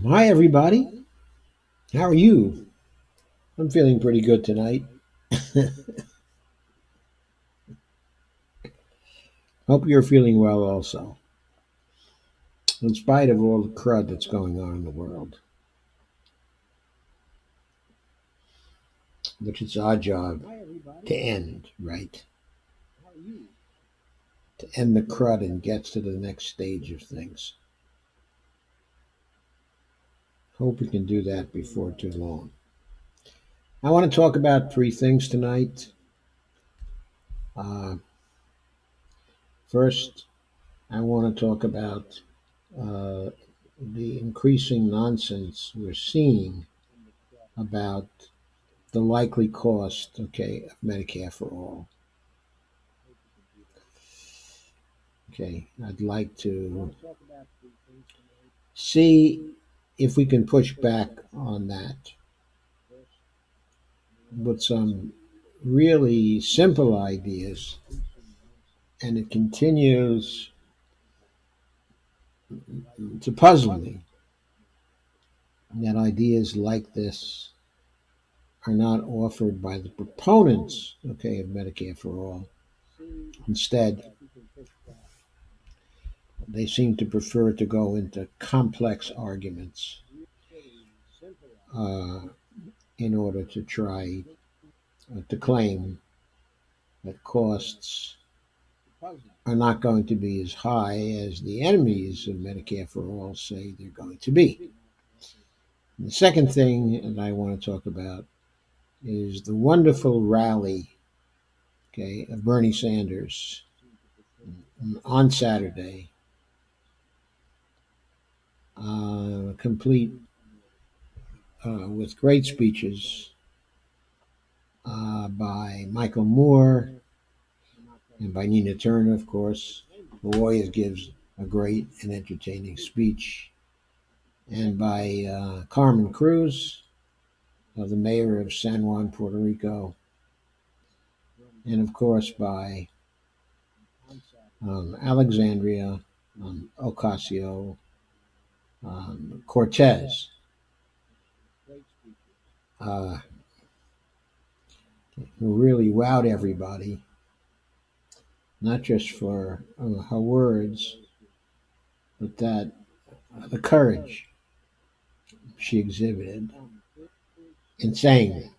Hi, everybody. How are you? I'm feeling pretty good tonight. Hope you're feeling well also, in spite of all the crud that's going on in the world. Which it's our job to end, right? To end the crud and get to the next stage of things. Hope we can do that before too long. I want to talk about three things tonight. Uh, First, I want to talk about uh, the increasing nonsense we're seeing about the likely cost, okay, of Medicare for all. Okay, I'd like to see if we can push back on that with some really simple ideas And it continues to puzzle me that ideas like this are not offered by the proponents, okay, of Medicare for all. Instead, they seem to prefer to go into complex arguments uh, in order to try to claim that costs are not going to be as high as the enemies of Medicare for all say they're going to be. And the second thing that I want to talk about is the wonderful rally, okay, of Bernie Sanders on Saturday, complete with great speeches by Michael Moore and by Nina Turner, of course, who always gives a great and entertaining speech, and by Carmen Cruz, the mayor of San Juan, Puerto Rico, and of course by Alexandria Ocasio Cortez, uh, who really wowed everybody, not just for her words, but that the courage she exhibited in saying that.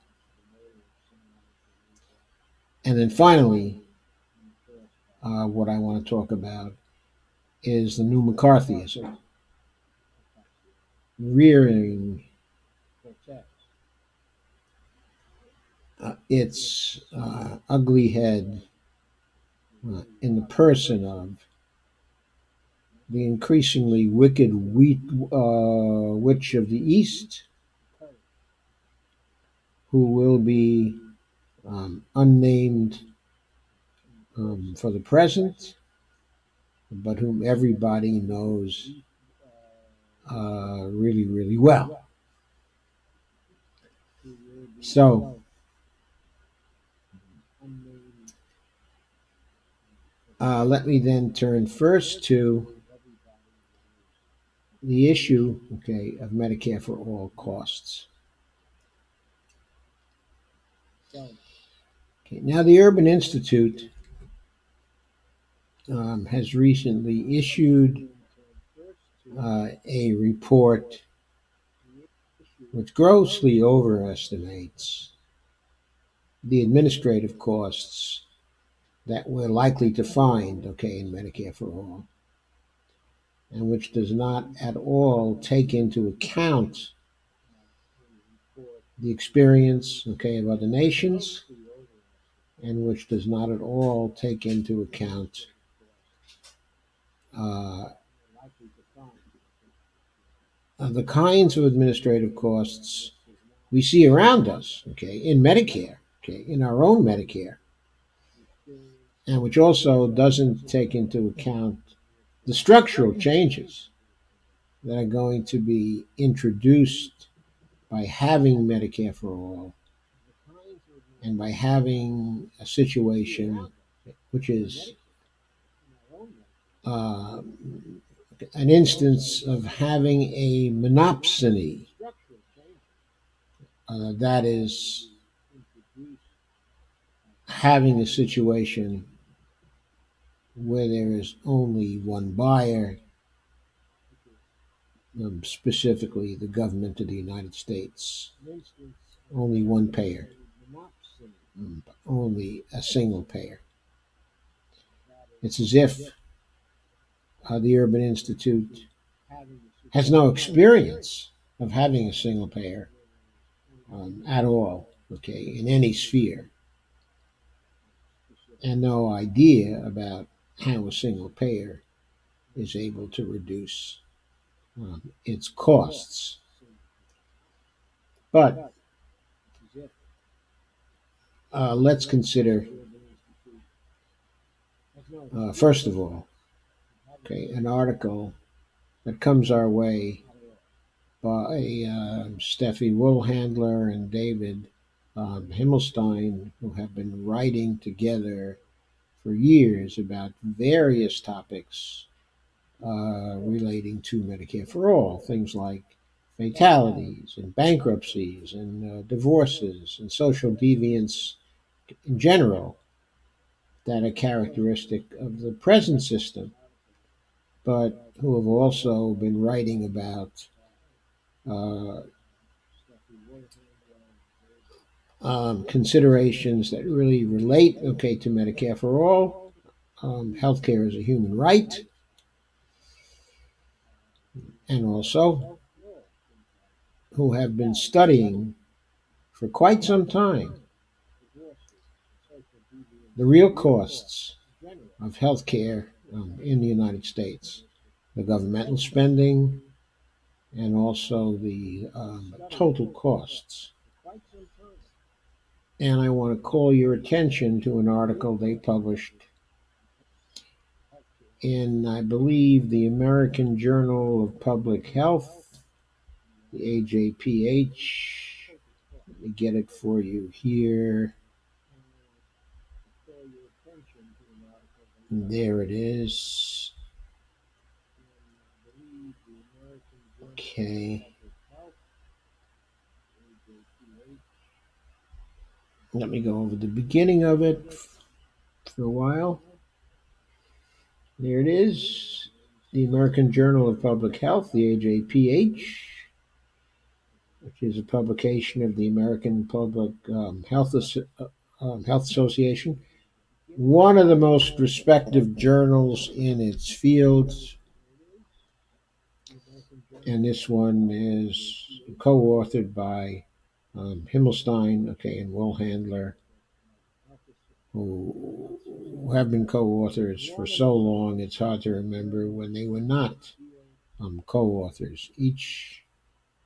And then finally, what I want to talk about is the new McCarthyism rearing its ugly head in the person of the increasingly wicked witch of the East, who will be unnamed for the present, but whom everybody knows really, really well. So, let me then turn first to the issue, okay, of Medicare for all costs. Okay, now, the Urban Institute has recently issued a report which grossly overestimates the administrative costs that we're likely to find, okay, in Medicare for all, and which does not at all take into account the experience, okay, of other nations, and which does not at all take into account the kinds of administrative costs we see around us, okay, in Medicare, okay, in our own Medicare, and which also doesn't take into account the structural changes that are going to be introduced by having Medicare for all and by having a situation which is an instance of having a monopsony, that is, having a situation where there is only one buyer, specifically the government of the United States, only one payer, only a single payer. It's as if the Urban Institute has no experience of having a single payer at all, okay, in any sphere, and no idea about how a single payer is able to reduce its costs. But let's consider, first of all, okay, an article that comes our way by Steffi Woolhandler and David Himmelstein, who have been writing together for years about various topics relating to Medicare for All, things like fatalities and bankruptcies and divorces and social deviance in general that are characteristic of the present system, but who have also been writing about uh, considerations that really relate, okay, to Medicare for All. Healthcare is a human right, and also who have been studying for quite some time the real costs of healthcare in the United States, the governmental spending, and also the total costs. And I want to call your attention to an article they published in, I believe, the American Journal of Public Health, the AJPH. Let me get it for you here. There it is. Okay. Let me go over the beginning of it for a while. There it is. The American Journal of Public Health, the AJPH, which is a publication of the American Public Health Association, one of the most respected journals in its field. And this one is co-authored by Himmelstein, okay, and Will Handler, who have been co-authors for so long it's hard to remember when they were not co-authors. Each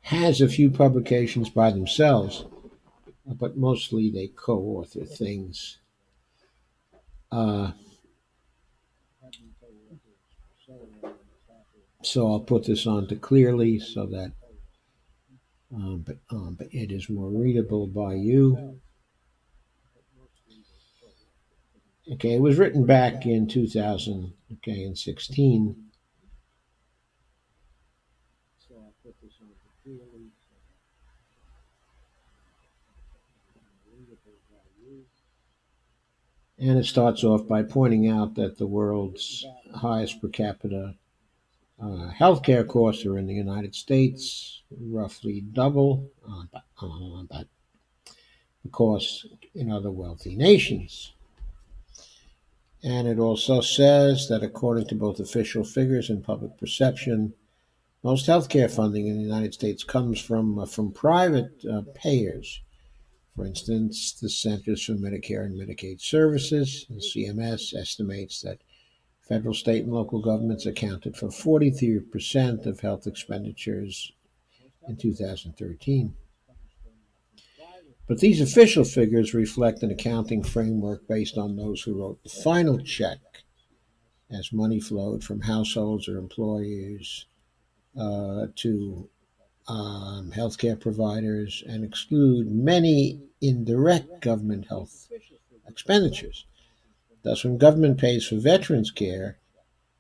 has a few publications by themselves, but mostly they co-author things. So I'll put this on to clearly so that but it is more readable by you. Okay, it was written back in 2000, okay, in 16. So I'll put this on to clearly. And it starts off by pointing out that the world's highest per capita healthcare costs are in the United States, roughly double the costs in other wealthy nations. And it also says that according to both official figures and public perception, most healthcare funding in the United States comes from private payers. For instance, the Centers for Medicare and Medicaid Services, CMS, estimates that federal, state, and local governments accounted for 43% of health expenditures in 2013. But these official figures reflect an accounting framework based on those who wrote the final check, as money flowed from households or employers to healthcare providers, and exclude many indirect government health expenditures. Thus, when government pays for veterans care,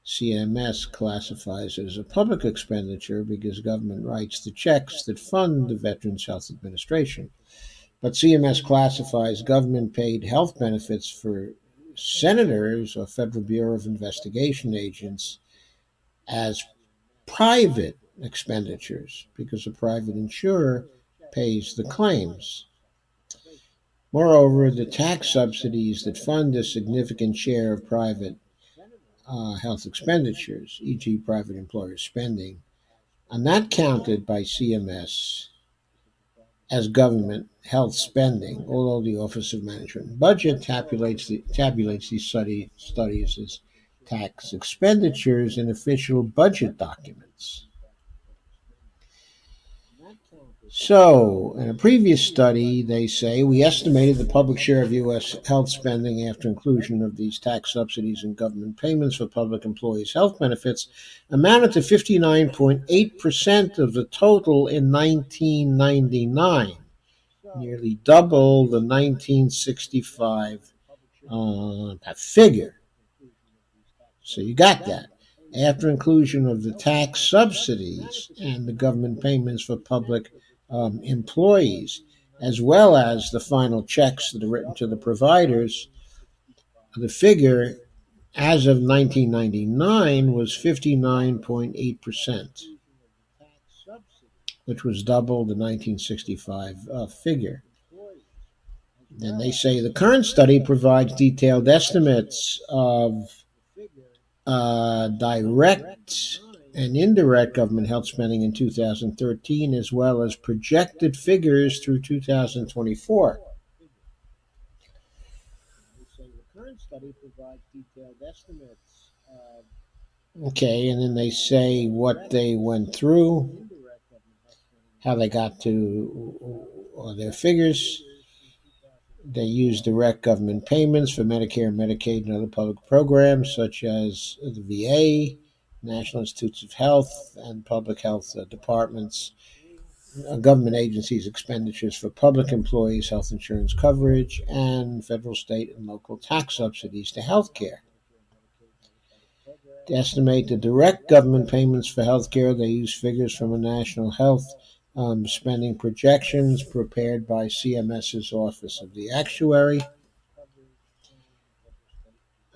CMS classifies it as a public expenditure because government writes the checks that fund the Veterans Health Administration. But CMS classifies government-paid health benefits for senators or Federal Bureau of Investigation agents as private expenditures because a private insurer pays the claims. Moreover, the tax subsidies that fund a significant share of private health expenditures, e.g. private employer spending, are not counted by CMS as government health spending, although the Office of Management and Budget tabulates these studies as tax expenditures in official budget documents. So, in a previous study, they say, we estimated the public share of U.S. health spending after inclusion of these tax subsidies and government payments for public employees' health benefits amounted to 59.8% of the total in 1999, nearly double the 1965 a figure. So you got that. After inclusion of the tax subsidies and the government payments for public employees, as well as the final checks that are written to the providers, the figure as of 1999 was 59.8%, which was double the 1965 figure. Then they say the current study provides detailed estimates of direct and indirect government health spending in 2013, as well as projected figures through 2024. Okay, and then they say what they went through, how they got to their figures. They use direct government payments for Medicare, Medicaid, and other public programs such as the VA, National Institutes of Health, and public health departments, government agencies' expenditures for public employees' health insurance coverage, and federal, state, and local tax subsidies to health care. To estimate the direct government payments for health care, they use figures from a national health spending projections prepared by CMS's Office of the Actuary.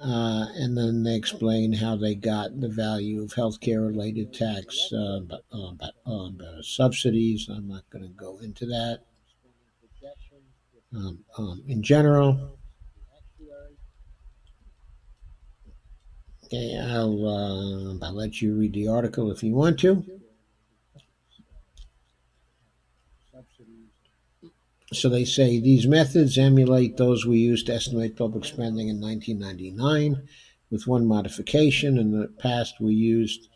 And then they explain how they got the value of healthcare related tax subsidies. I'm not going to go into that. In general, okay, I'll let you read the article if you want to. So they say these methods emulate those we used to estimate public spending in 1999, with one modification. In the past, we used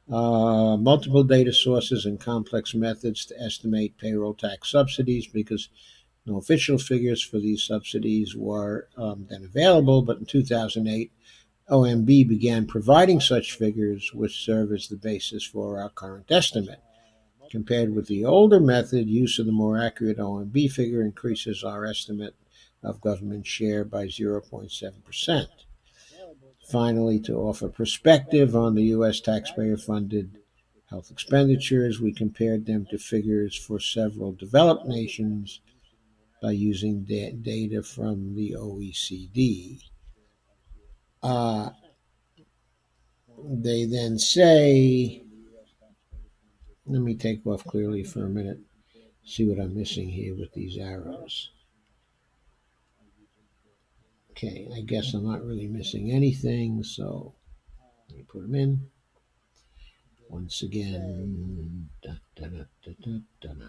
multiple data sources and complex methods to estimate payroll tax subsidies because no official figures for these subsidies were then available. But in 2008, OMB began providing such figures, which serve as the basis for our current estimate. Compared with the older method, use of the more accurate OMB figure increases our estimate of government share by 0.7%. Finally, to offer perspective on the U.S. taxpayer-funded health expenditures, we compared them to figures for several developed nations by using data from the OECD. They then say, let me take off clearly for a minute, see what I'm missing here with these arrows. Okay, I guess I'm not really missing anything, so let me put them in. Once again, da, da, da, da, da, da, da.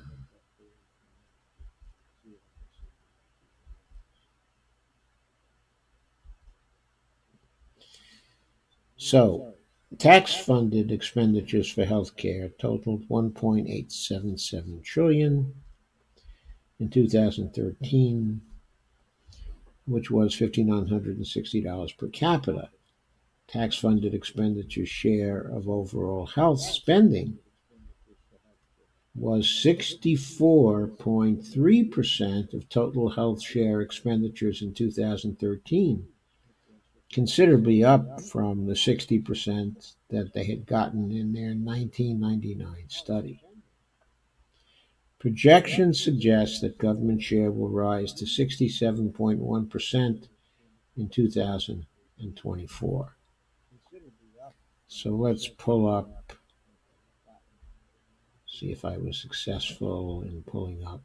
So, tax-funded expenditures for healthcare totaled 1.877 trillion in 2013, which was $5,960 per capita. Tax-funded expenditures share of overall health spending was 64.3% of total health share expenditures in 2013, considerably up from the 60% that they had gotten in their 1999 study. Projections suggest that government share will rise to 67.1% in 2024. So let's pull up, see if I was successful in pulling up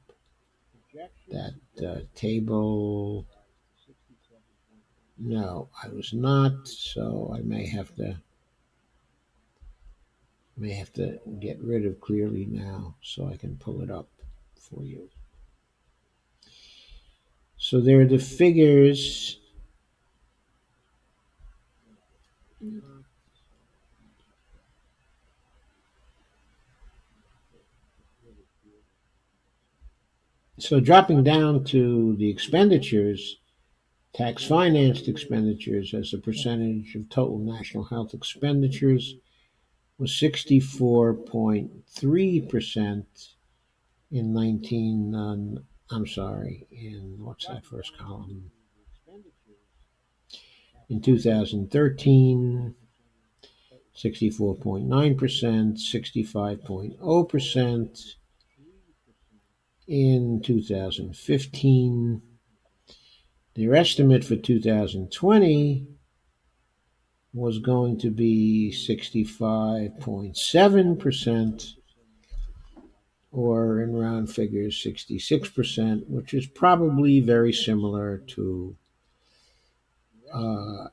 that table. No, I was not, so I may have to get rid of clearly now so I can pull it up for you. So there are the figures. So dropping down to the expenditures, tax financed expenditures as a percentage of total national health expenditures was 64.3% in in what's that first column? In 2013, 64.9%, 65.0% in 2015. Their estimate for 2020 was going to be 65.7%, or in round figures, 66%, which is probably very similar to uh,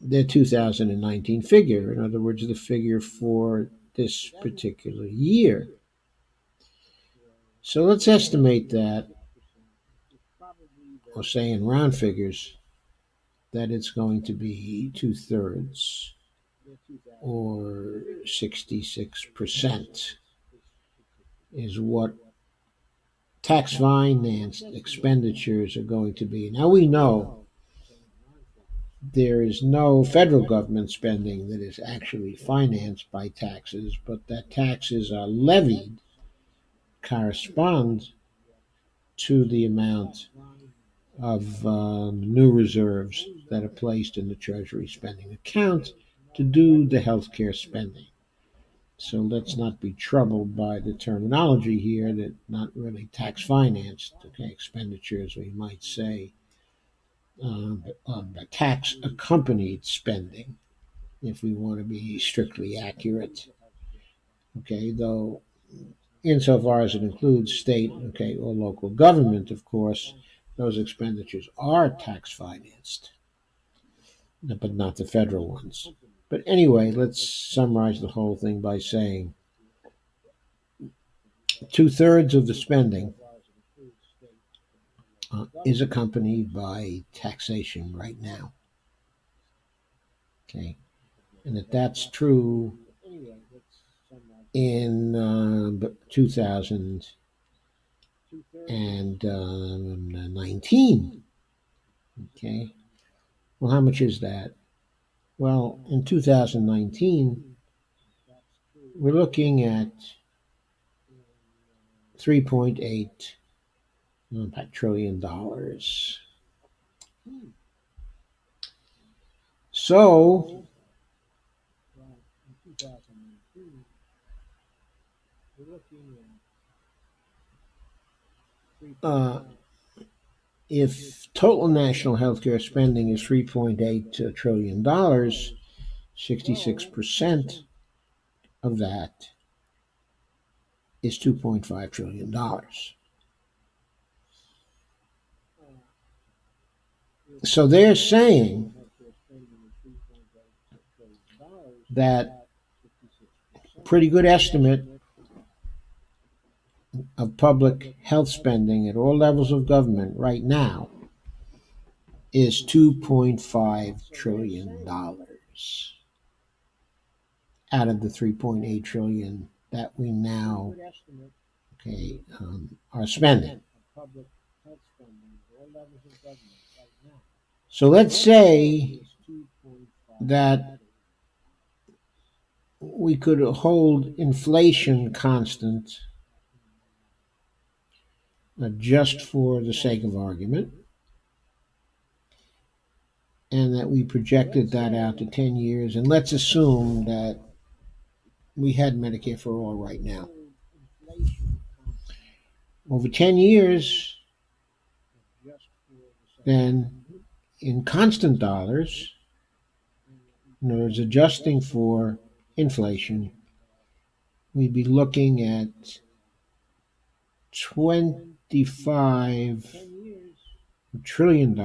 the 2019 figure. In other words, the figure for this particular year. So let's estimate that, or say in round figures, that it's going to be 2/3, or 66%, is what tax financed expenditures are going to be. Now we know there is no federal government spending that is actually financed by taxes, but that taxes are levied correspond to the amount of new reserves that are placed in the Treasury spending account to do the healthcare spending. So let's not be troubled by the terminology here that not really tax financed, okay, expenditures, we might say tax accompanied spending, if we want to be strictly accurate. Okay, though insofar as it includes state, okay, or local government, of course, those expenditures are tax financed, but not the federal ones. But anyway, let's summarize the whole thing by saying 2/3 of the spending is accompanied by taxation right now. Okay, and if that's true in 2019, okay, well, how much is that? Well, in 2019, we're looking at $3.8 trillion. So, if total national healthcare spending is $3.8 trillion, 66% of that is $2.5 trillion. So they're saying that pretty good estimate of public health spending at all levels of government right now is $2.5 trillion out of the $3.8 trillion that we now are spending. So let's say that we could hold inflation constant, just for the sake of argument, and that we projected that out to 10 years, and let's assume that we had Medicare for all right now. Over 10 years, then in constant dollars, in other words, adjusting for inflation, we'd be looking at $25 trillion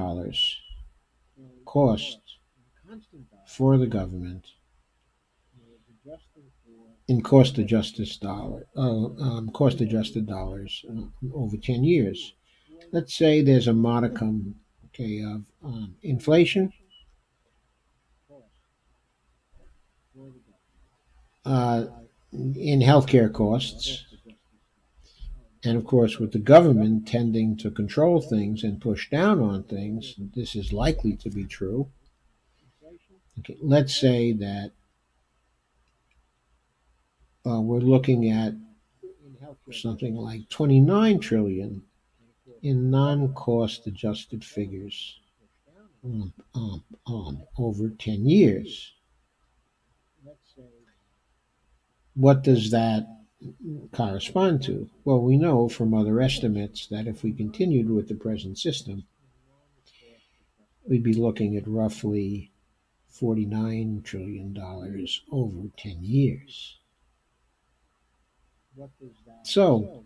cost for the government in cost-adjusted dollars over 10 years. Let's say there's a modicum, okay, of inflation. In healthcare costs, and of course, with the government tending to control things and push down on things, this is likely to be true. Okay, let's say that we're looking at something like 29 trillion in non-cost adjusted figures. over 10 years. What does that correspond to? Well, we know from other estimates that if we continued with the present system, we'd be looking at roughly $49 trillion over 10 years. So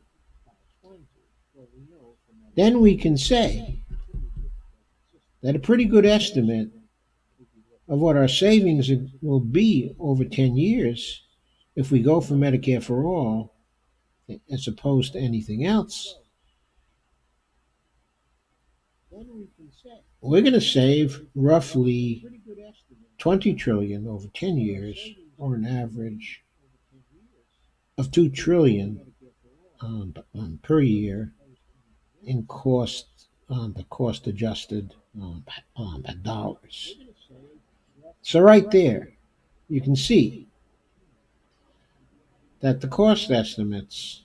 then we can say that a pretty good estimate of what our savings will be over 10 years if we go for Medicare for all as opposed to anything else, we're going to save roughly 20 trillion over 10 years, or an average of 2 trillion per year in cost, the cost adjusted dollars. So right there, you can see that the cost estimates,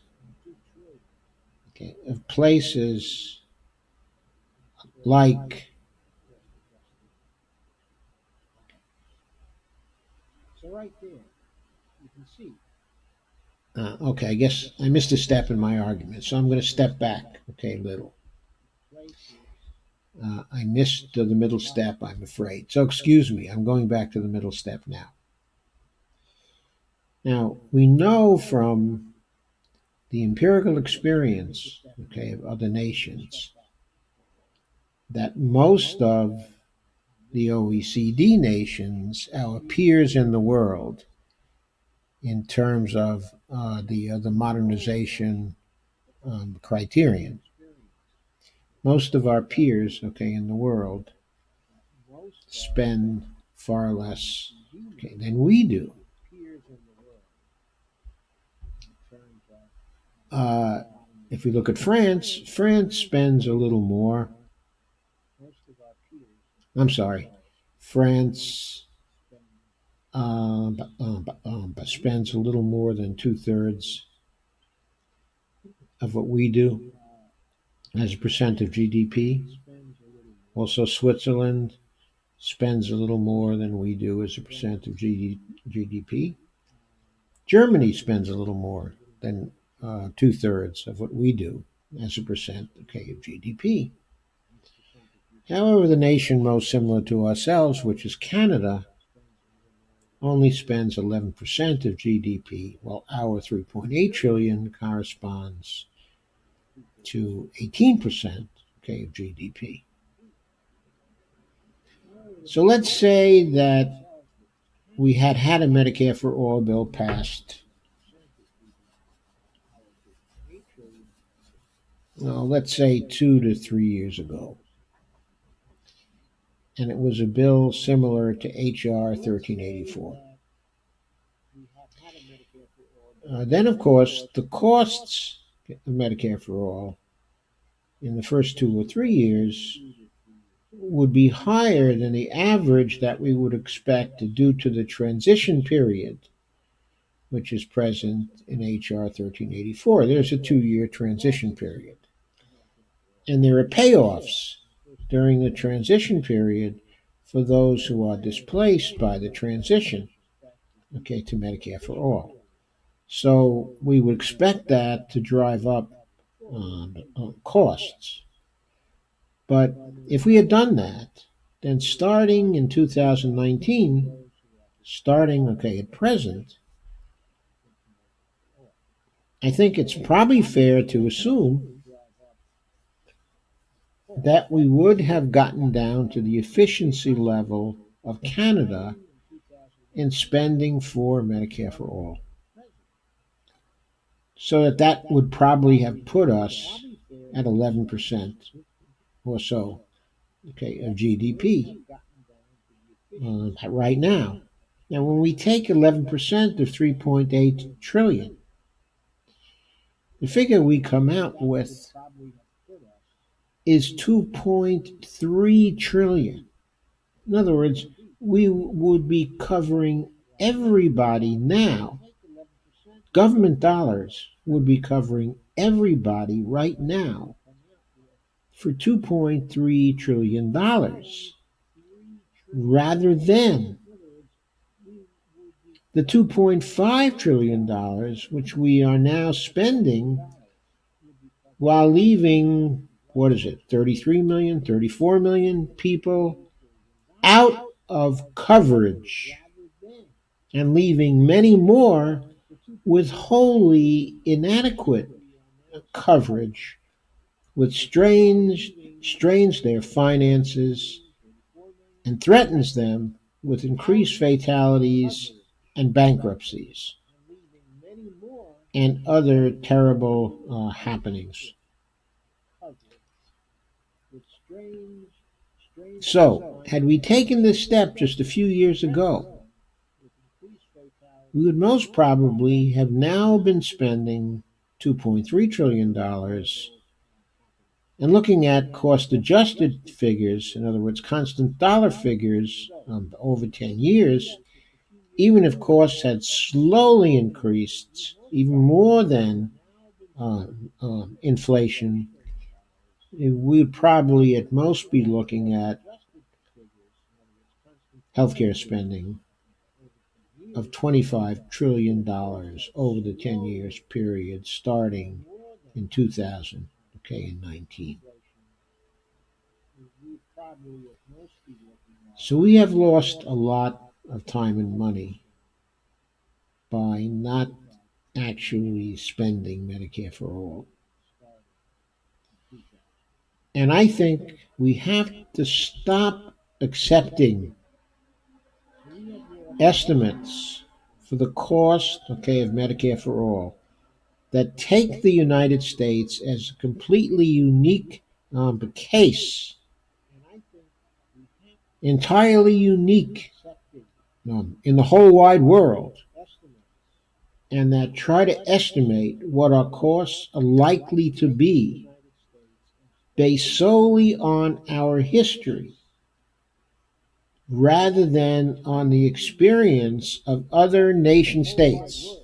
of places like okay, I guess I missed a step in my argument, so I'm going to step back, a little. I missed the middle step, I'm afraid. So excuse me, I'm going back to the middle step now. Now, we know from the empirical experience, of other nations that most of the OECD nations, our peers in the world, in terms of the modernization criterion, most of our peers, in the world, spend far less, than we do. If we look at France, France spends a little more. I'm sorry, France spends a little more than 2/3 of what we do as a percent of GDP. Also, Switzerland spends a little more than we do as a percent of GDP. Germany spends a little more than 2/3 of what we do as a percent, of GDP. However, the nation most similar to ourselves, which is Canada, only spends 11% of GDP, while our 3.8 trillion corresponds to 18%, of GDP. So let's say that we had a Medicare for All bill passed, well, let's say 2 to 3 years ago. And it was a bill similar to H.R. 1384. Then, of course, the costs of Medicare for All in the first 2 or 3 years would be higher than the average that we would expect due to the transition period, which is present in H.R. 1384. There's a 2-year transition period. And there are payoffs during the transition period for those who are displaced by the transition, to Medicare for All. So we would expect that to drive up costs. But if we had done that, then starting in 2019, at present, I think it's probably fair to assume that we would have gotten down to the efficiency level of Canada in spending for Medicare for All. So that would probably have put us at 11% or so, of GDP right now. Now, when we take 11% of 3.8 trillion, the figure we come out with is 2.3 trillion. In other words, we would be covering everybody now. Government dollars would be covering everybody right now for $2.3 trillion. rather than the $2.5 trillion which we are now spending while leaving, what is it, 33 million, 34 million people out of coverage and leaving many more with wholly inadequate coverage, which strains their finances and threatens them with increased fatalities and bankruptcies and other terrible happenings. So, had we taken this step just a few years ago, we would most probably have now been spending $2.3 trillion dollars. And looking at cost adjusted figures, in other words, constant dollar figures over 10 years, even if costs had slowly increased even more than inflation, we'd probably at most be looking at healthcare spending of $25 trillion dollars over the 10 years period starting in 2000, okay, in 19. So we have lost a lot of time and money by not actually spending Medicare for all. And I think we have to stop accepting estimates for the cost, okay, of Medicare for all that take the United States as a completely unique case, entirely unique in the whole wide world, and that try to estimate what our costs are likely to be based solely on our history rather than on the experience of other nation states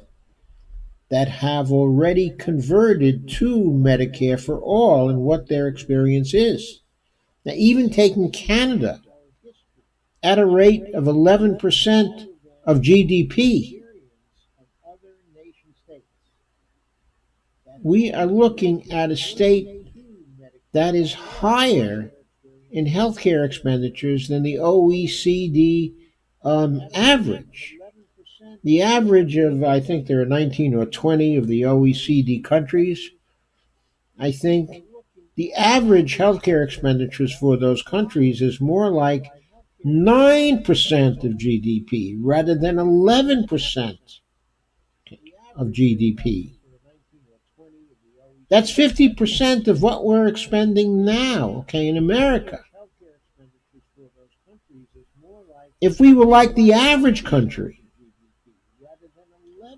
that have already converted to Medicare for all and what their experience is. Now, even taking Canada at a rate of 11% of GDP, we are looking at a state that is higher in healthcare expenditures than the OECD average. The average of, I think there are 19 or 20 of the OECD countries. I think the average healthcare expenditures for those countries is more like 9% of GDP rather than 11% of GDP. That's 50% of what we're expending now, okay, in America. If we were like the average country,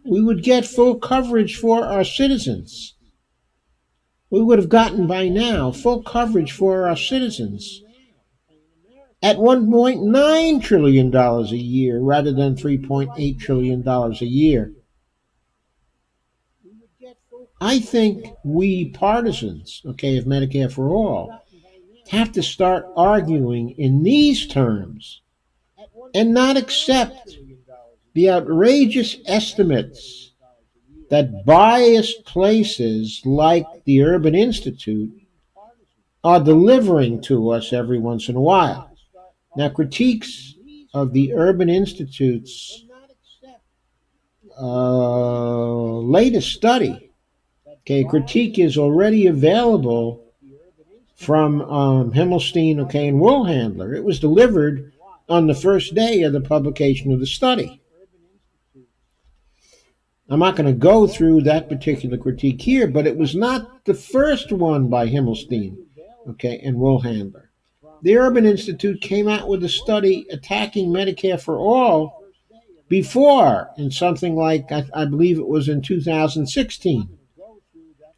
we would get full coverage for our citizens. We would have gotten by now full coverage for our citizens at $1.9 trillion a year rather than $3.8 trillion a year. I think we partisans, okay, of Medicare for All, have to start arguing in these terms and not accept the outrageous estimates that biased places like the Urban Institute are delivering to us every once in a while. Now, critiques of the Urban Institute's latest study, okay, critique is already available from Himmelstein, okay, and Woolhandler. It was delivered on the first day of the publication of the study. I'm not going to go through that particular critique here, but it was not the first one by Himmelstein, okay, and Woolhandler. The Urban Institute came out with a study attacking Medicare for all before, in something like, I believe it was in 2016.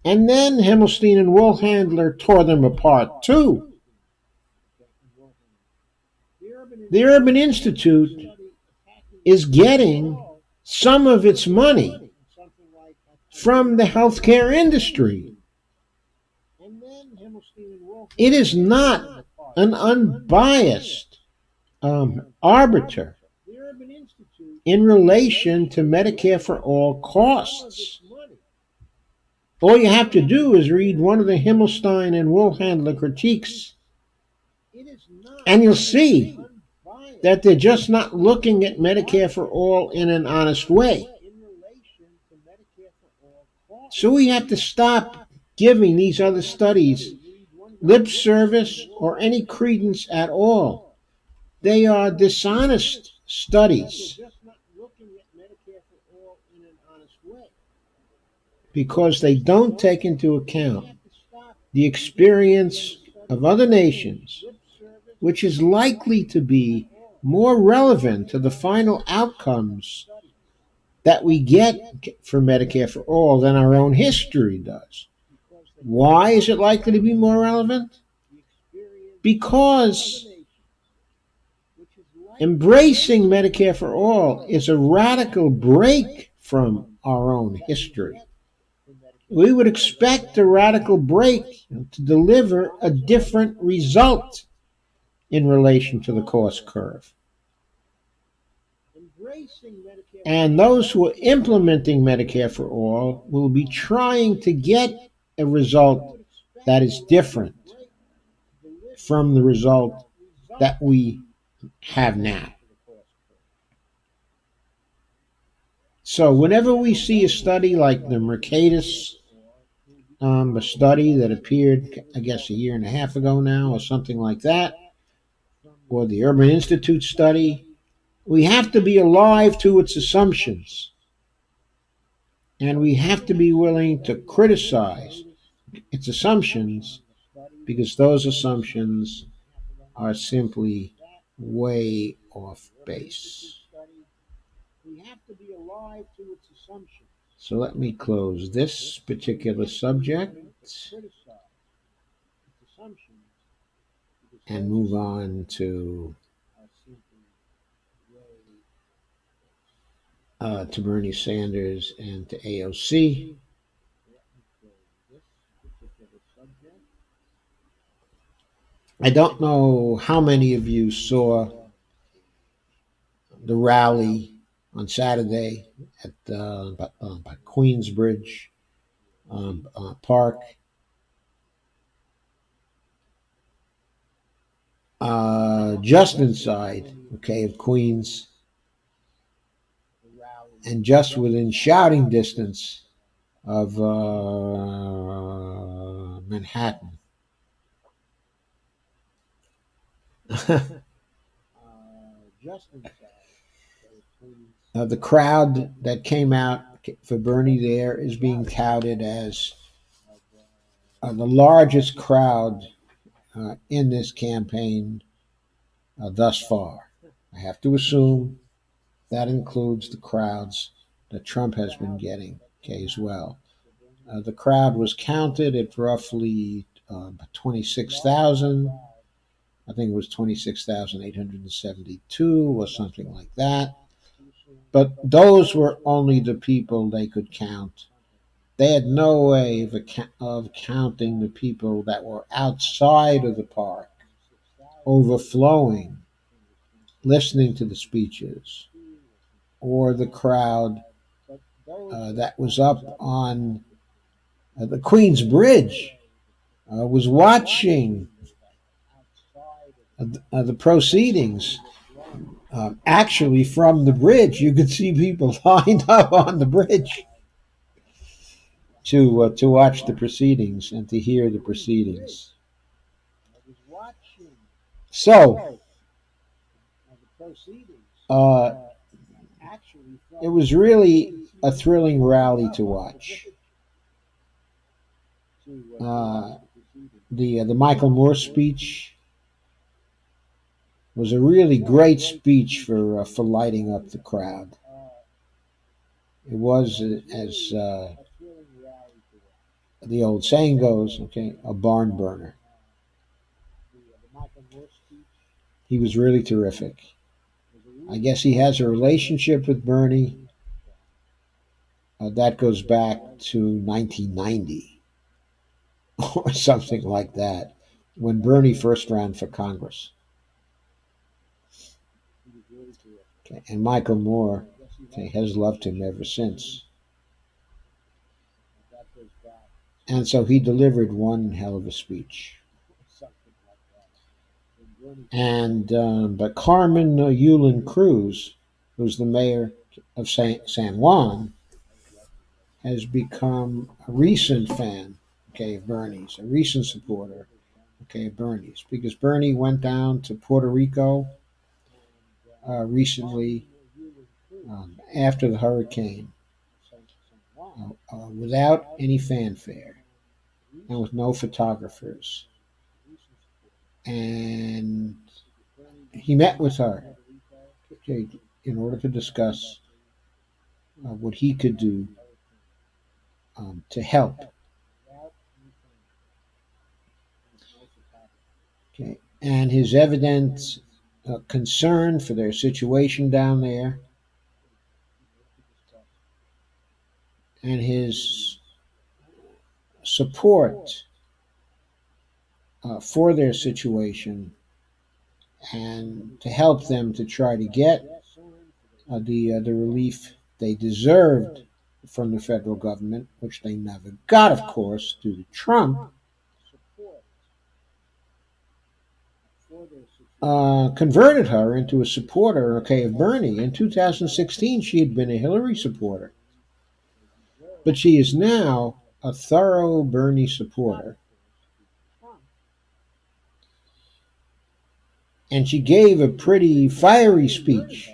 And then Himmelstein and Woolhandler tore them apart too. The Urban Institute is getting some of its money from the healthcare industry. It is not an unbiased arbiter in relation to Medicare for all costs. All you have to do is read one of the Himmelstein and Woolhandler critiques, and you'll see that they're just not looking at Medicare for all in an honest way. So we have to stop giving these other studies lip service or any credence at all. They are dishonest studies because they don't take into account the experience of other nations, which is likely to be more relevant to the final outcomes that we get for Medicare for all than our own history does. Why is it likely to be more relevant? Because embracing Medicare for all is a radical break from our own history. We would expect a radical break to deliver a different result in relation to the cost curve. And those who are implementing Medicare for all will be trying to get a result that is different from the result that we have now. So whenever we see a study like the Mercatus, a study that appeared, I guess, a year and a half ago now, or something like that, or the Urban Institute study, we have to be alive to its assumptions. And we have to be willing to criticize its assumptions because those assumptions are simply way off base. So let me close this particular subject and move on to Bernie Sanders and to AOC. I don't know how many of you saw the rally on Saturday at by Queensbridge Park. Just inside, of Queens, and just within shouting distance of Manhattan. The crowd that came out for Bernie there is being touted as the largest crowd in this campaign thus far. I have to assume that includes the crowds that Trump has been getting, as well. The crowd was counted at roughly 26,000. I think it was 26,872 or something like that. But those were only the people they could count. They had no way of counting the people that were outside of the park, overflowing, listening to the speeches, or the crowd that was up on the Queens Bridge, was watching the proceedings. Actually, from the bridge, you could see people lined up on the bridge to watch the proceedings and to hear the proceedings. So, it was really a thrilling rally to watch. The Michael Moore speech was a really great speech for lighting up the crowd. It was, as the old saying goes, a barn burner. He was really terrific. I guess he has a relationship with Bernie that goes back to 1990 or something like that, when Bernie first ran for Congress. Okay, and Michael Moore, okay, has loved him ever since. And so he delivered one hell of a speech. And but Carmen Yulin Cruz, who's the mayor of San Juan, has become a recent fan, okay, of Bernie's, a recent supporter, okay, of Bernie's, because Bernie went down to Puerto Rico recently after the hurricane without any fanfare and with no photographers. And he met with her, okay, in order to discuss what he could do to help. Okay, and his evident concern for their situation down there, and his support for their situation, and to help them to try to get the relief they deserved from the federal government, which they never got, of course, due to Trump. Converted her into a supporter, okay, of Bernie. In 2016, she had been a Hillary supporter, but she is now a thorough Bernie supporter. And she gave a pretty fiery speech.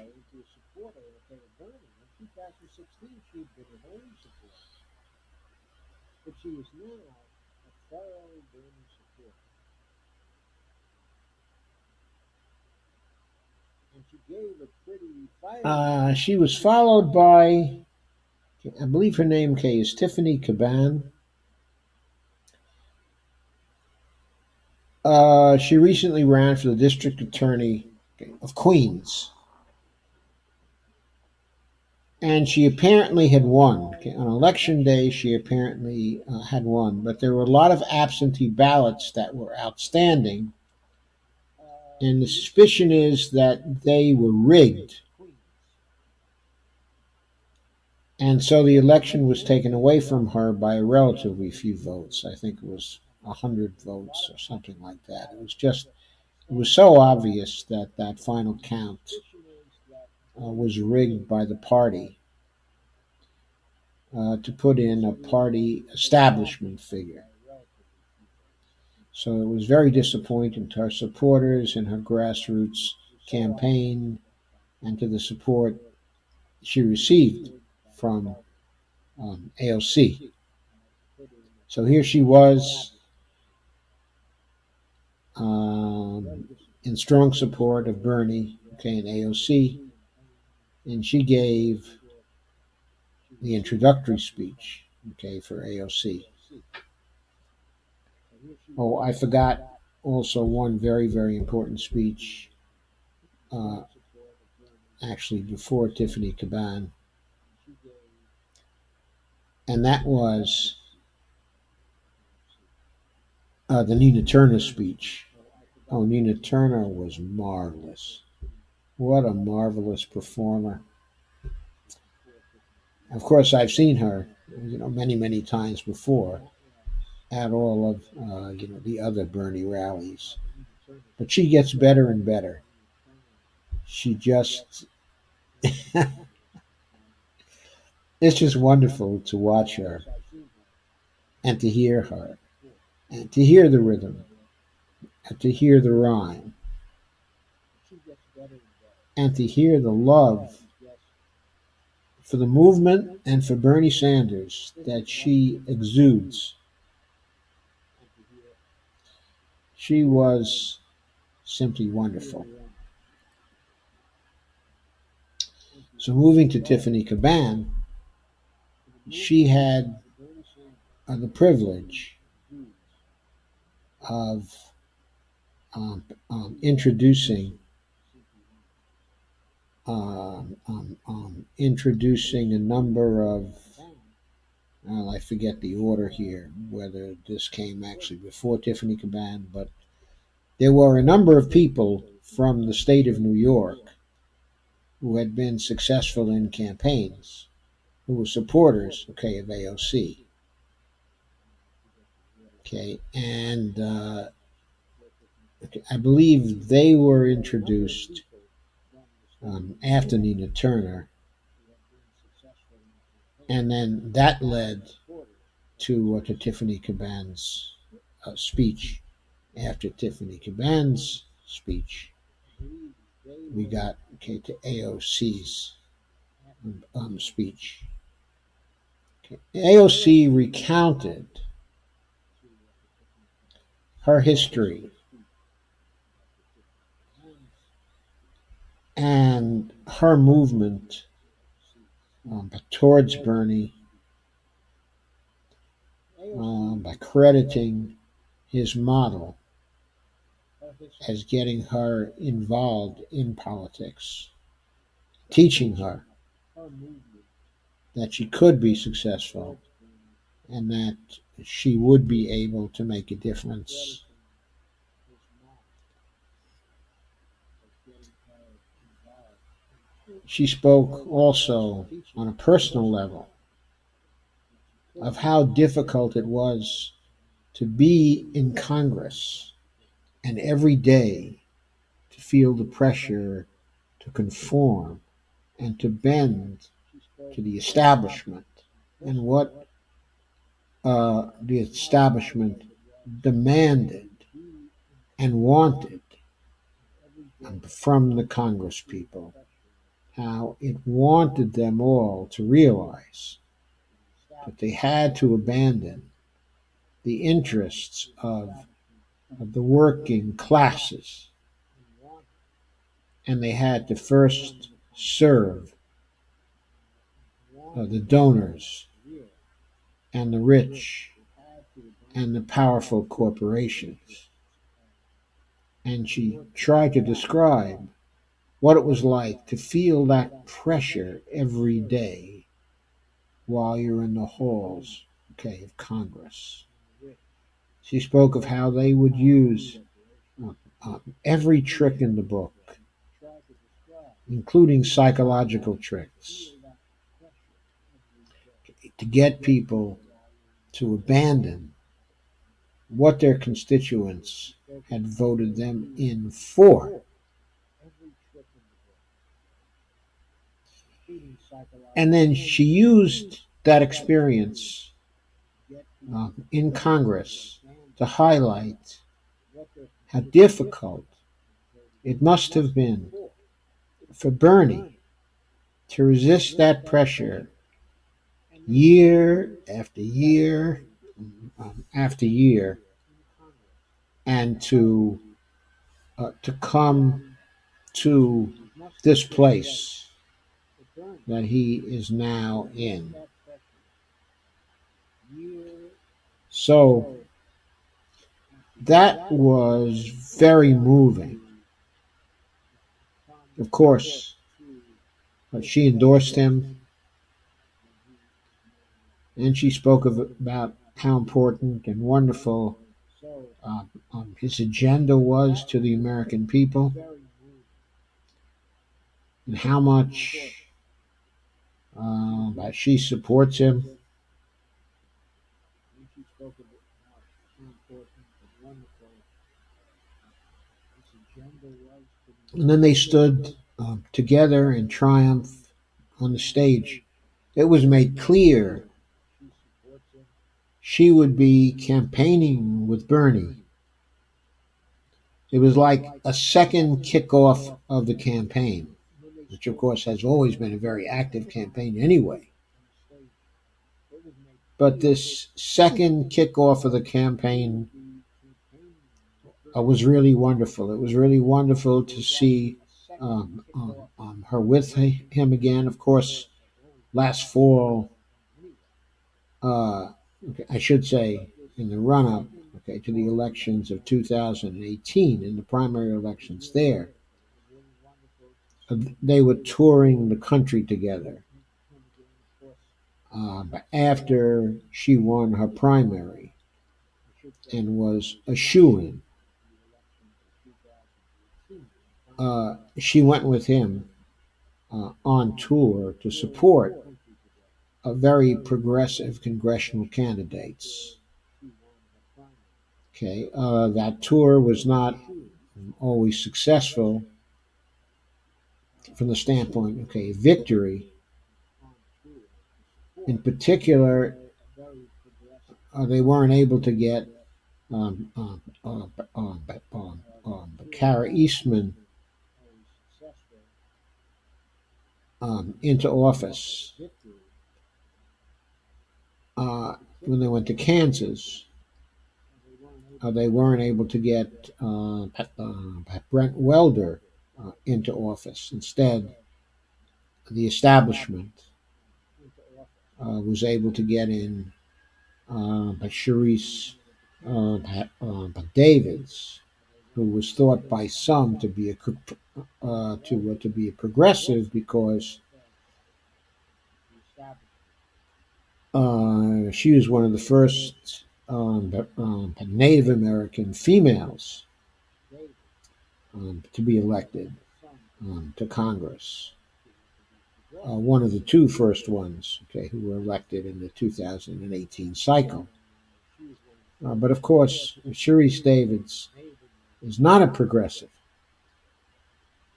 She was followed by, I believe her name is Tiffany Caban. She recently ran for the district attorney of Queens. And she apparently had won. Okay, on election day, she apparently had won. But there were a lot of absentee ballots that were outstanding. And the suspicion is that they were rigged. And so the election was taken away from her by relatively few votes. I think it was 100 votes or something like that. It was so obvious that that final count was rigged by the party to put in a party establishment figure. So it was very disappointing to her supporters in her grassroots campaign and to the support she received from AOC. So here she was in strong support of Bernie, okay, and AOC, and she gave the introductory speech, okay, for AOC. Oh, I forgot also one very, very important speech, actually before Tiffany Caban, and that was the Nina Turner speech. Oh, Nina Turner was marvelous. What a marvelous performer. Of course, I've seen her, many, many times before at all of, the other Bernie rallies. But she gets better and better. She just, it's just wonderful to watch her and to hear her and to hear the rhythm and to hear the rhyme and to hear the love for the movement and for Bernie Sanders that she exudes. She was simply wonderful. So moving to Tiffany Caban, she had the privilege of introducing introducing a number of, well, I forget the order here, whether this came actually before Tiffany Caban, but there were a number of people from the state of New York who had been successful in campaigns, who were supporters, okay, of AOC. Okay, and I believe they were introduced after Nina Turner, and then that led to Tiffany Caban's speech. After Tiffany Caban's speech, we got to AOC's speech. Okay. AOC recounted her history and her movement towards Bernie by crediting his model as getting her involved in politics, teaching her that she could be successful and that she would be able to make a difference. She spoke also on a personal level of how difficult it was to be in Congress and every day to feel the pressure to conform and to bend to the establishment and what the establishment demanded and wanted from the Congress people, how it wanted them all to realize that they had to abandon the interests of the working classes, and they had to first serve the donors and the rich and the powerful corporations. And she tried to describe what it was like to feel that pressure every day while you're in the halls, okay, of Congress. She spoke of how they would use every trick in the book, including psychological tricks, to get people to abandon what their constituents had voted them in for. And then she used that experience in Congress to highlight how difficult it must have been for Bernie to resist that pressure year after year after year, and to come to this place that he is now in. So that was very moving. Of course, she endorsed him, and she spoke about how important and wonderful his agenda was to the American people, and how much she supports him. And then they stood together in triumph on the stage. It was made clear she would be campaigning with Bernie. It was like a second kickoff of the campaign, which of course has always been a very active campaign anyway. But this second kickoff of the campaign was really wonderful. It was really wonderful to see her with him again. Of course, last fall, I should say, in the run-up, to the elections of 2018, in the primary elections there, they were touring the country together. After she won her primary and was a shoo-in, she went with him on tour to support very progressive congressional candidates. Okay, that tour was not always successful from the standpoint, okay, victory. In particular, they weren't able to get Kara Eastman into office when they went to Kansas. They weren't able to get Brent Welder into office. Instead, the establishment was able to get in Sharice Davids, who was thought by some to be to be a progressive because she was one of the first Native American females to be elected to Congress. One of the two first ones, okay, who were elected in the 2018 cycle. But of course, Sharice Davids is not a progressive.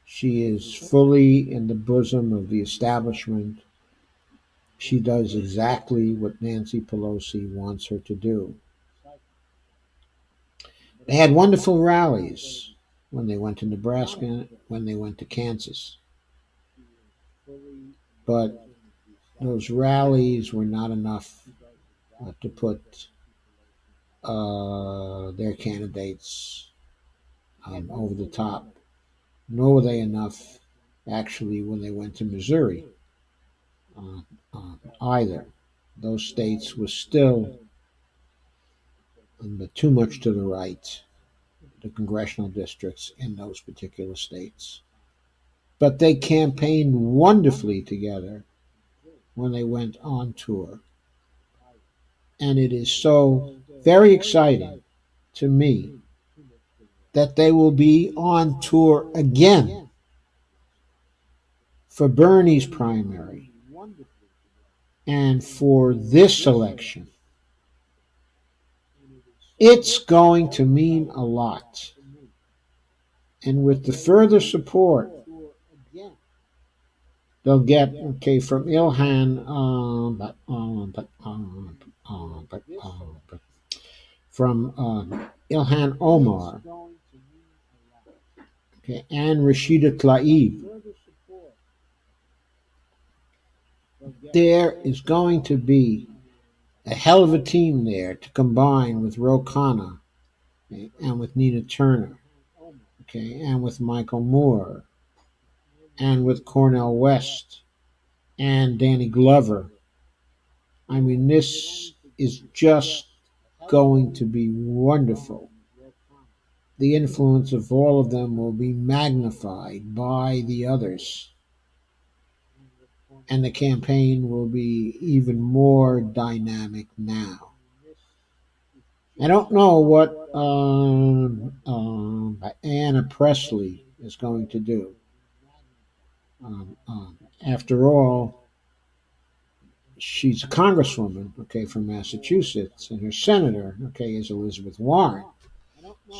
She is fully in the bosom of the establishment. She does exactly what Nancy Pelosi wants her to do. They had wonderful rallies when they went to Nebraska, when they went to Kansas. But those rallies were not enough to put their candidates over the top. Nor were they enough, actually, when they went to Missouri either. Those states were still too much to the right, the congressional districts in those particular states. But they campaigned wonderfully together when they went on tour. And it is so very exciting to me that they will be on tour again for Bernie's primary and for this election. It's going to mean a lot. And with the further support they'll get, okay, from Ilhan, from Ilhan Omar, okay, and Rashida Tlaib, there is going to be a hell of a team there to combine with Ro Khanna, okay, and with Nina Turner, okay, and with Michael Moore, and with Cornel West, and Danny Glover. I mean, this is just going to be wonderful. The influence of all of them will be magnified by the others, and the campaign will be even more dynamic now. I don't know what Anna Presley is going to do. After all, she's a congresswoman, okay, from Massachusetts, and her senator, okay, is Elizabeth Warren.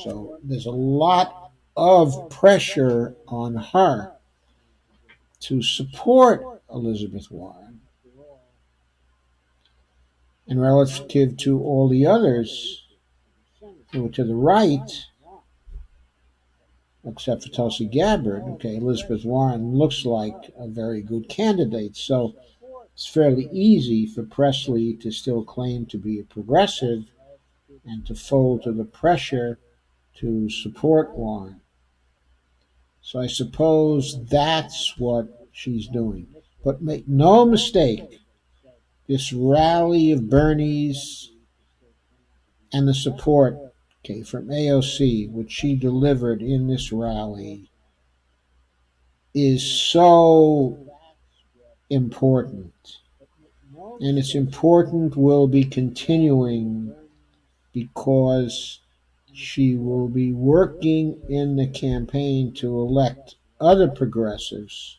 So there's a lot of pressure on her to support Elizabeth Warren. And relative to all the others who are to the right, except for Tulsi Gabbard, okay, Elizabeth Warren looks like a very good candidate. So it's fairly easy for Presley to still claim to be a progressive and to fold to the pressure to support Warren. So I suppose that's what she's doing. But make no mistake, this rally of Bernie's and the support, okay, from AOC, which she delivered in this rally, is so important. And it's important will be continuing because she will be working in the campaign to elect other progressives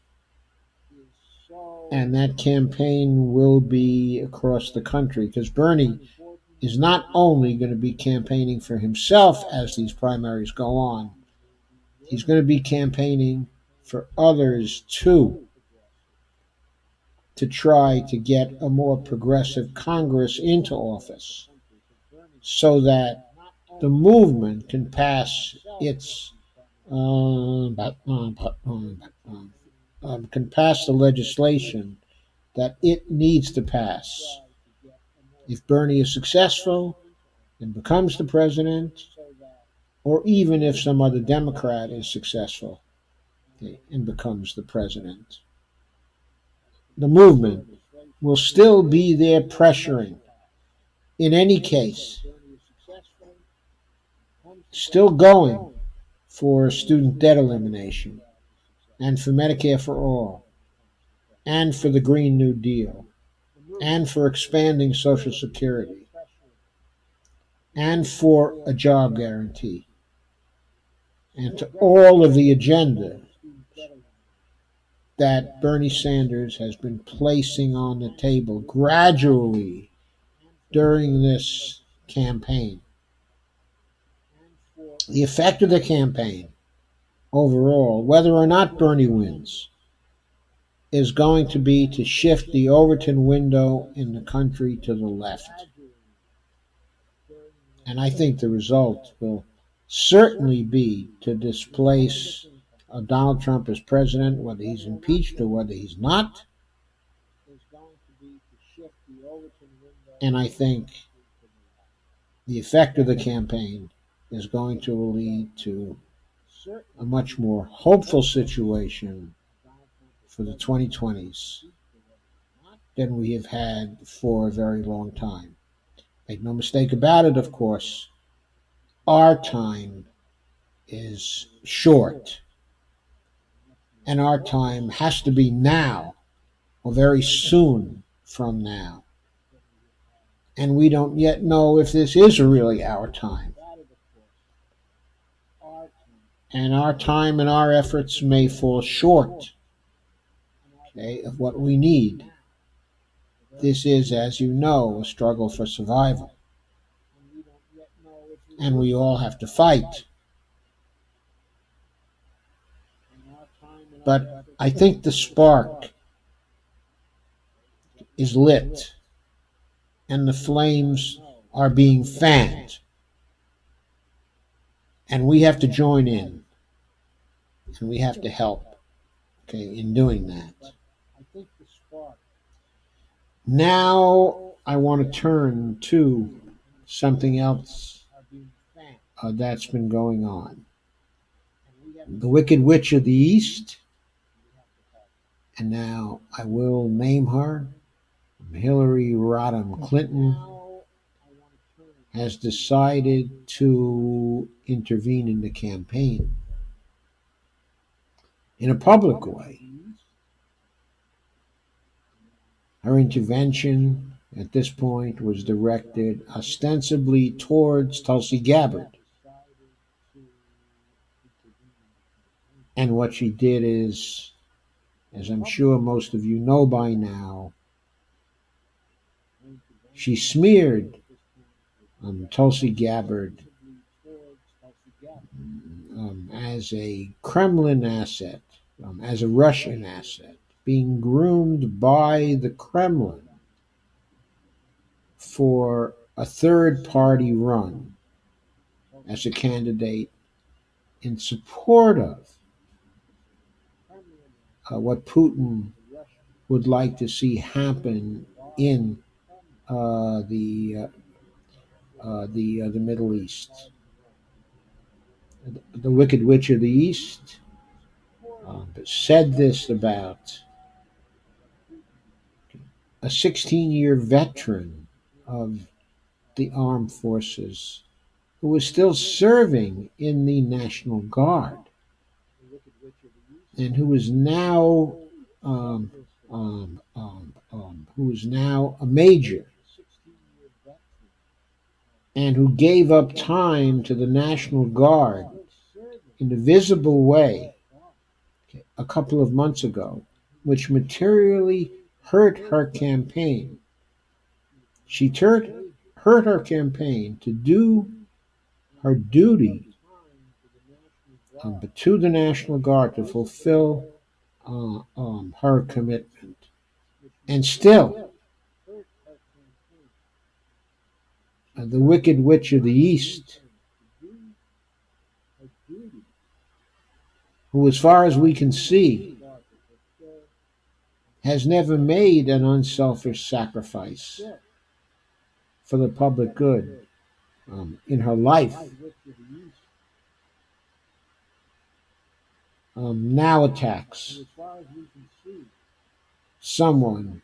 And that campaign will be across the country because Bernie is not only going to be campaigning for himself as these primaries go on, he's going to be campaigning for others too, to try to get a more progressive Congress into office so that the movement can pass its can pass the legislation that it needs to pass. If Bernie is successful and becomes the president, or even if some other Democrat is successful, okay, and becomes the president, the movement will still be there pressuring. In any case, still going for student debt elimination and for Medicare for all and for the Green New Deal and for expanding Social Security and for a job guarantee and to all of the agenda that Bernie Sanders has been placing on the table gradually during this campaign. The effect of the campaign overall, whether or not Bernie wins, is going to be to shift the Overton window in the country to the left. And I think the result will certainly be to displace Donald Trump as president, whether he's impeached or whether he's not. And I think the effect of the campaign is going to lead to a much more hopeful situation for the 2020s than we have had for a very long time. Make no mistake about it, of course, our time is short. And our time has to be now, or very soon from now. And we don't yet know if this is really our time. And our time and our efforts may fall short, okay, of what we need. This is, as you know, a struggle for survival. And we all have to fight. But I think the spark is lit and the flames are being fanned. And we have to join in. And we have to help, okay, in doing that. Now I want to turn to something else that's been going on. The Wicked Witch of the East, and now I will name her, Hillary Rodham Clinton, has decided to intervene in the campaign in a public way. Her intervention at this point was directed ostensibly towards Tulsi Gabbard. And what she did is, as I'm sure most of you know by now, she smeared Tulsi Gabbard as a Kremlin asset, as a Russian asset, being groomed by the Kremlin for a third-party run as a candidate in support of what Putin would like to see happen in the Middle East. The Wicked Witch of the East said this about a 16-year veteran of the armed forces who was still serving in the National Guard and who is now a major, and who gave up time to the National Guard in a visible way a couple of months ago, which materially hurt her campaign. She hurt her campaign to do her duty to the National Guard to fulfill her commitment. And still, the Wicked Witch of the East, who, as far as we can see, has never made an unselfish sacrifice for the public good in her life, now attacks someone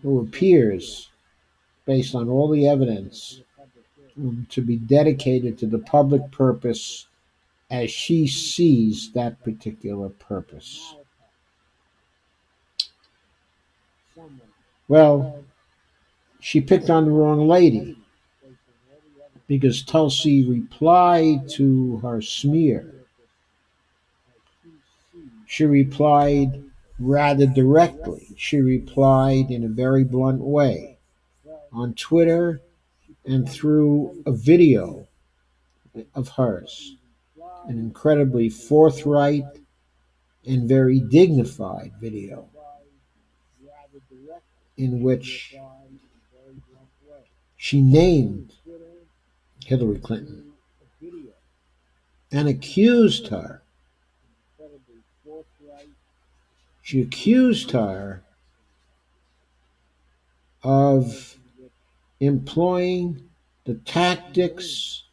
who appears, based on all the evidence, to be dedicated to the public purpose as she sees that particular purpose. Well, she picked on the wrong lady, because Tulsi replied to her smear. She replied rather directly. She replied in a very blunt way on Twitter and through a video of hers, an incredibly forthright and very dignified video, in which she named Hillary Clinton and accused her. She accused her of employing the tactics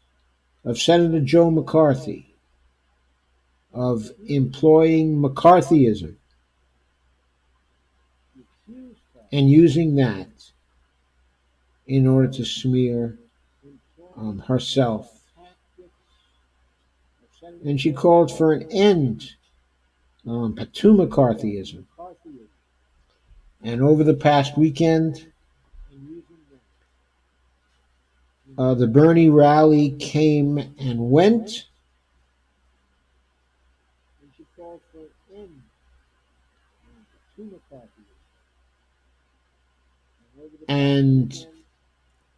of Senator Joe McCarthy, of employing McCarthyism, and using that in order to smear herself. And she called for an end to McCarthyism. And over the past weekend, the Bernie rally came and went. And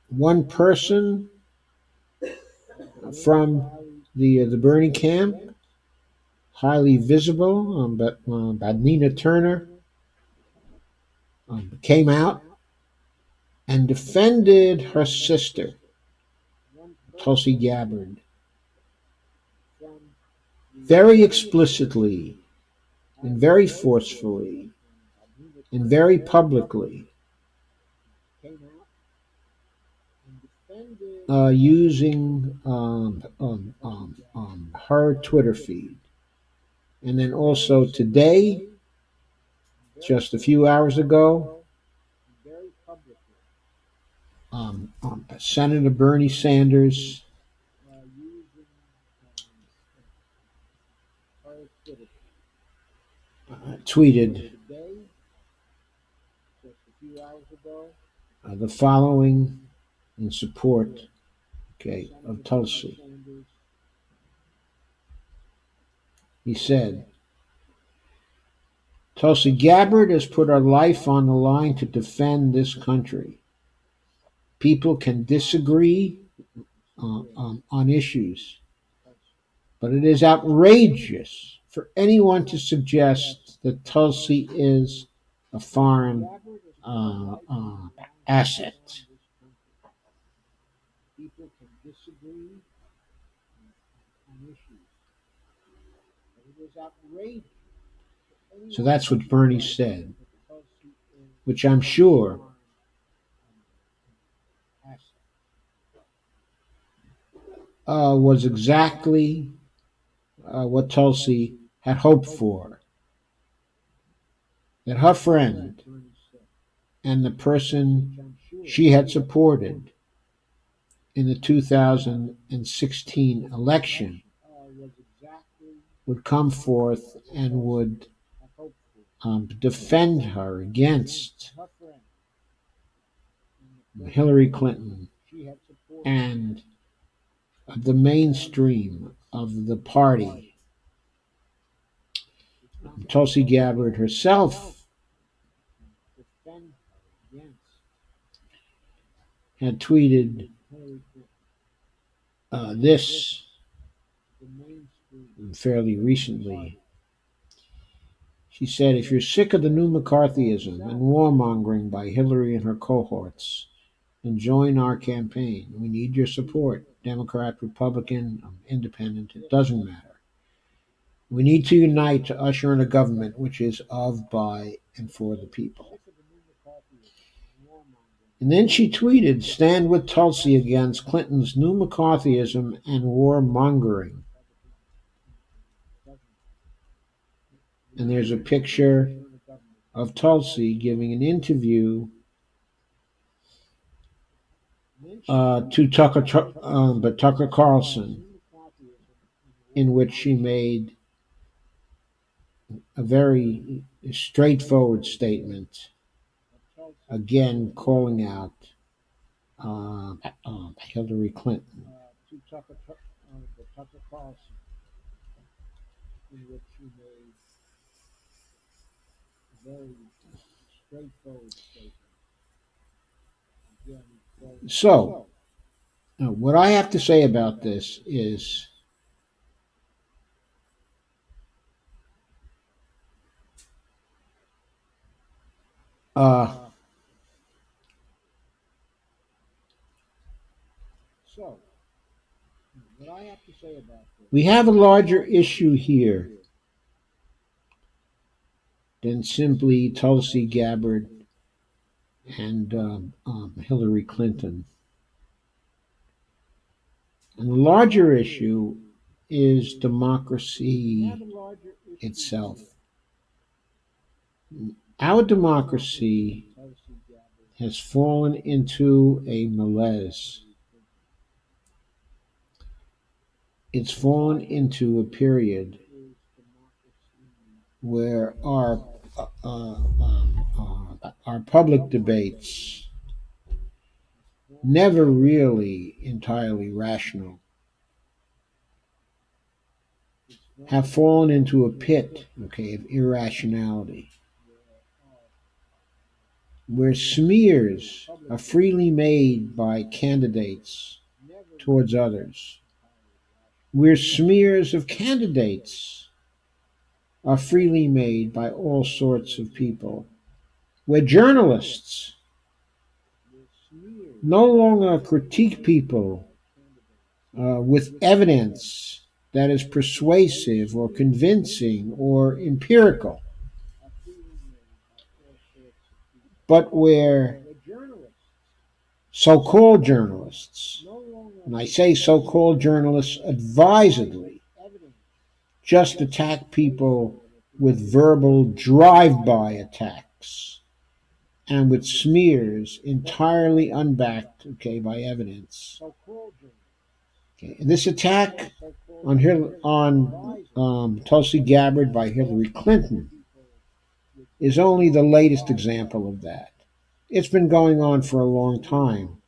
one person from the Bernie camp, highly visible, but Nina Turner, came out and defended her sister, Tulsi Gabbard, very explicitly and very forcefully and very publicly, using her Twitter feed. And then also today, just a few hours ago, Senator Bernie Sanders tweeted the following in support, of Tulsi. He said, Tulsi Gabbard has put her life on the line to defend this country. People can disagree on issues, but it is outrageous for anyone to suggest that Tulsi is a foreign asset. So that's what Bernie said, which I'm sure was exactly what Tulsi had hoped for. That her friend and the person she had supported in the 2016 election would come forth and would defend her against Hillary Clinton and the mainstream of the party. Tulsi Gabbard herself had tweeted this fairly recently. She said, "If you're sick of the new McCarthyism and warmongering by Hillary and her cohorts, then join our campaign. We need your support. Democrat, Republican, Independent, it doesn't matter. We need to unite to usher in a government which is of, by, and for the people." And then she tweeted, "Stand with Tulsi against Clinton's new McCarthyism and warmongering." And there's a picture of Tulsi giving an interview to Tucker Carlson, in which she made a very straightforward statement, again calling out Hillary Clinton. So, what I have to say about this is we have a larger issue here than simply Tulsi Gabbard and Hillary Clinton. And the larger issue is democracy itself. Our democracy has fallen into a malaise. It's fallen into a period where our public debates, never really entirely rational, have fallen into a pit, of irrationality, where smears are freely made by candidates towards others, where smears of candidates are freely made by all sorts of people, where journalists no longer critique people with evidence that is persuasive or convincing or empirical, but where so-called journalists, and I say so-called journalists advisedly, just attack people with verbal drive-by attacks and with smears entirely unbacked, by evidence. And this attack on Tulsi Gabbard by Hillary Clinton is only the latest example of that. It's been going on for a long time.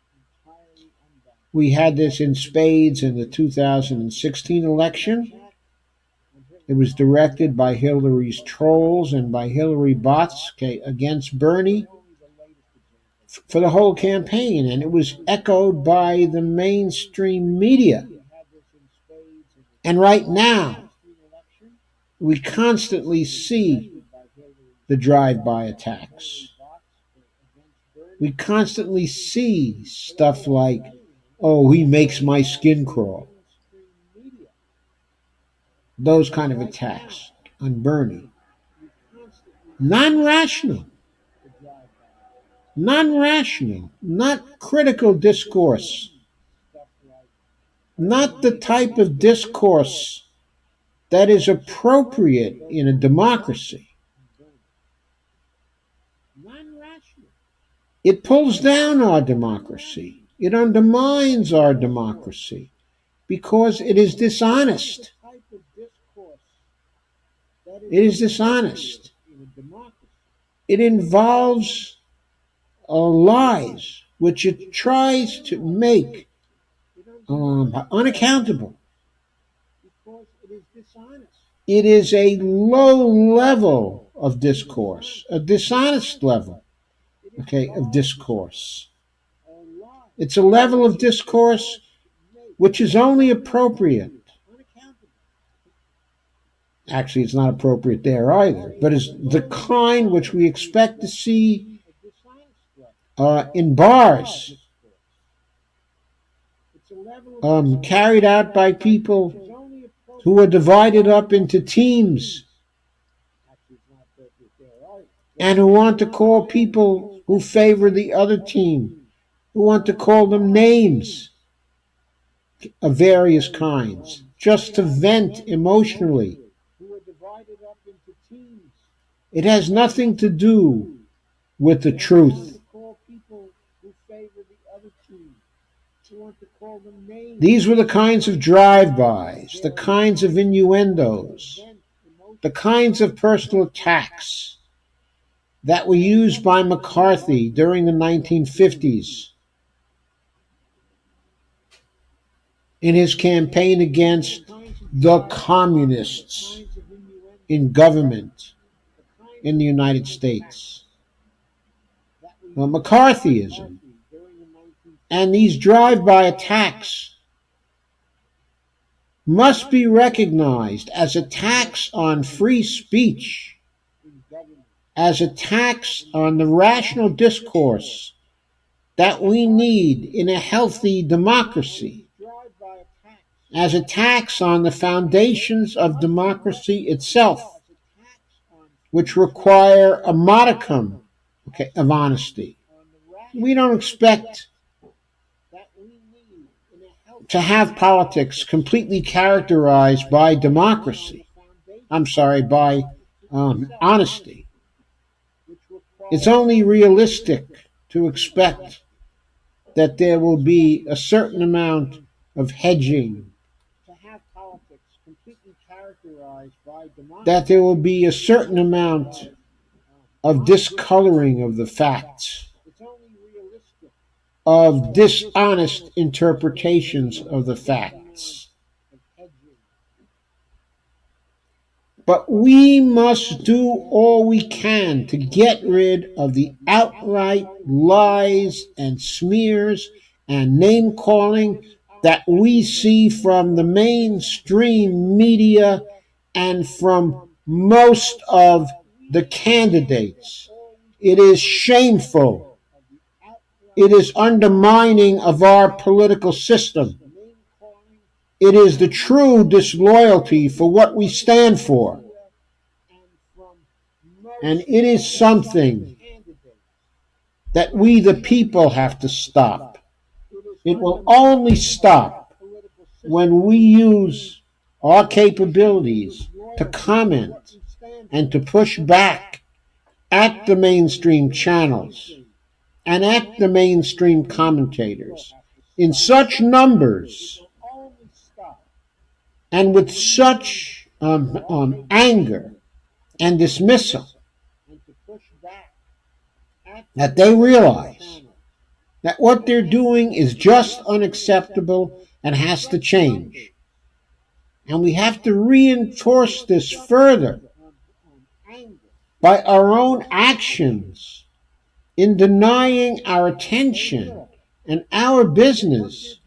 We had this in spades in the 2016 election. It was directed by Hillary's trolls and by Hillary bots against Bernie for the whole campaign, and it was echoed by the mainstream media. And right now, we constantly see the drive-by attacks. We constantly see stuff like, "Oh, he makes my skin crawl." Those kind of attacks on Bernie. Non-rational, not critical discourse, not the type of discourse that is appropriate in a democracy. It pulls down our democracy. It undermines our democracy because it is dishonest. It is dishonest. It involves lies, which it tries to make unaccountable. It is a low level of discourse, a dishonest level. okay, of discourse. It's a level of discourse which is only appropriate. Actually, it's not appropriate there either, but is the kind which we expect to see in bars, carried out by people who are divided up into teams and who want to call people who favor the other team, who want to call them names of various kinds, just to vent emotionally. It has nothing to do with the truth. These were the kinds of drive-bys, the kinds of innuendos, the kinds of personal attacks that were used by McCarthy during the 1950s in his campaign against the communists in government in the United States. Well, McCarthyism and these drive-by attacks must be recognized as attacks on free speech, as attacks on the rational discourse that we need in a healthy democracy, as attacks on the foundations of democracy itself, which require a modicum, of honesty. We don't expect to have politics completely characterized by democracy. By honesty. It's only realistic to expect that there will be a certain amount of hedging, that there will be a certain amount of discoloring of the facts, of dishonest interpretations of the facts. But we must do all we can to get rid of the outright lies and smears and name-calling that we see from the mainstream media and from most of the candidates. It is shameful. It is undermining of our political system. It is the true disloyalty for what we stand for. And it is something that we, the people, have to stop. It will only stop when we use our capabilities to comment and to push back at the mainstream channels and at the mainstream commentators in such numbers and with such anger and dismissal that they realize that what they're doing is just unacceptable and has to change. And we have to reinforce this further by our own actions in denying our attention and our business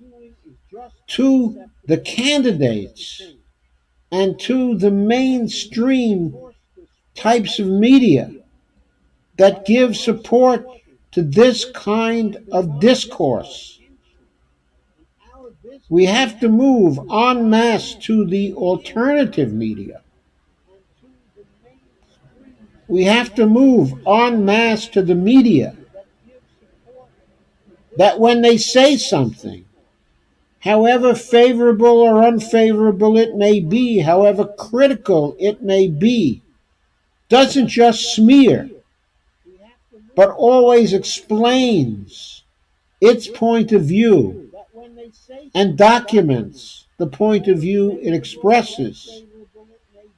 to the candidates and to the mainstream types of media that give support to this kind of discourse. We have to move en masse to the alternative media. We have to move en masse to the media that when they say something, however favorable or unfavorable it may be, however critical it may be, doesn't just smear, but always explains its point of view and documents the point of view it expresses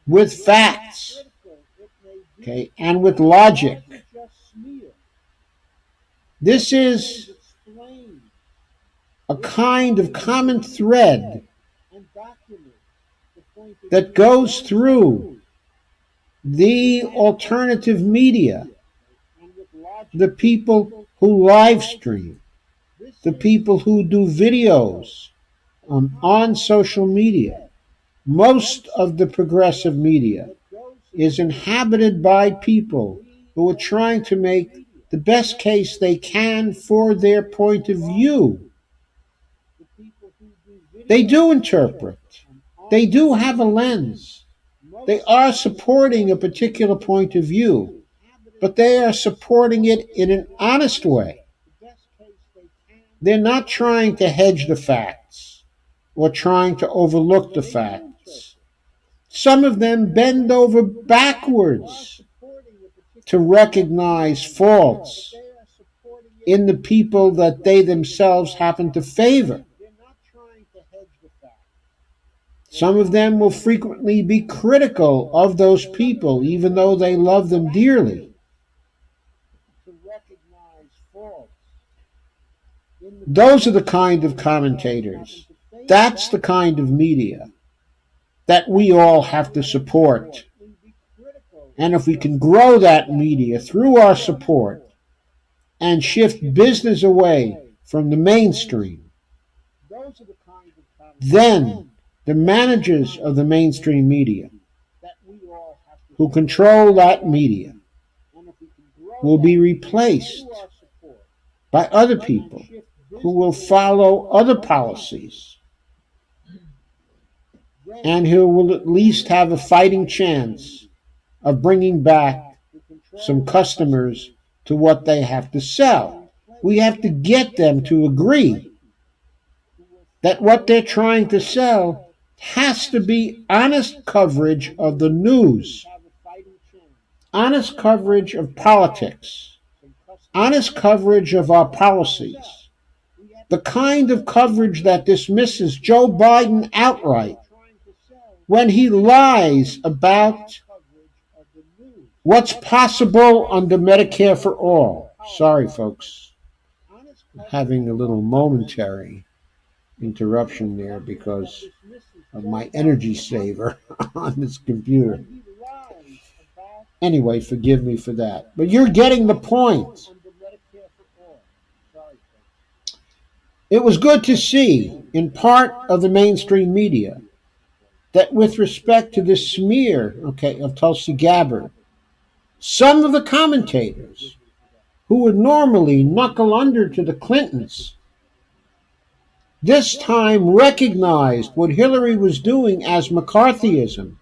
with facts, and with logic. This is a kind of common thread that goes through the alternative media the people who live stream, the people who do videos on social media. Most of the progressive media is inhabited by people who are trying to make the best case they can for their point of view. They do interpret. They do have a lens. They are supporting a particular point of view, but they are supporting it in an honest way. They're not trying to hedge the facts or trying to overlook the facts. Some of them bend over backwards to recognize faults in the people that they themselves happen to favor. Some of them will frequently be critical of those people, even though they love them dearly. Those are the kind of commentators. That's the kind of media that we all have to support. And if we can grow that media through our support and shift business away from the mainstream, then the managers of the mainstream media who control that media will be replaced by other people who will follow other policies and who will at least have a fighting chance of bringing back some customers to what they have to sell. We have to get them to agree that what they're trying to sell has to be honest coverage of the news, honest coverage of politics, honest coverage of our policies, the kind of coverage that dismisses Joe Biden outright when he lies about what's possible under Medicare for all. Sorry, folks, having a little momentary interruption there because of my energy saver on this computer. Anyway, forgive me for that. But you're getting the point. It was good to see in part of the mainstream media that with respect to this smear, of Tulsi Gabbard, some of the commentators who would normally knuckle under to the Clintons this time recognized what Hillary was doing as McCarthyism,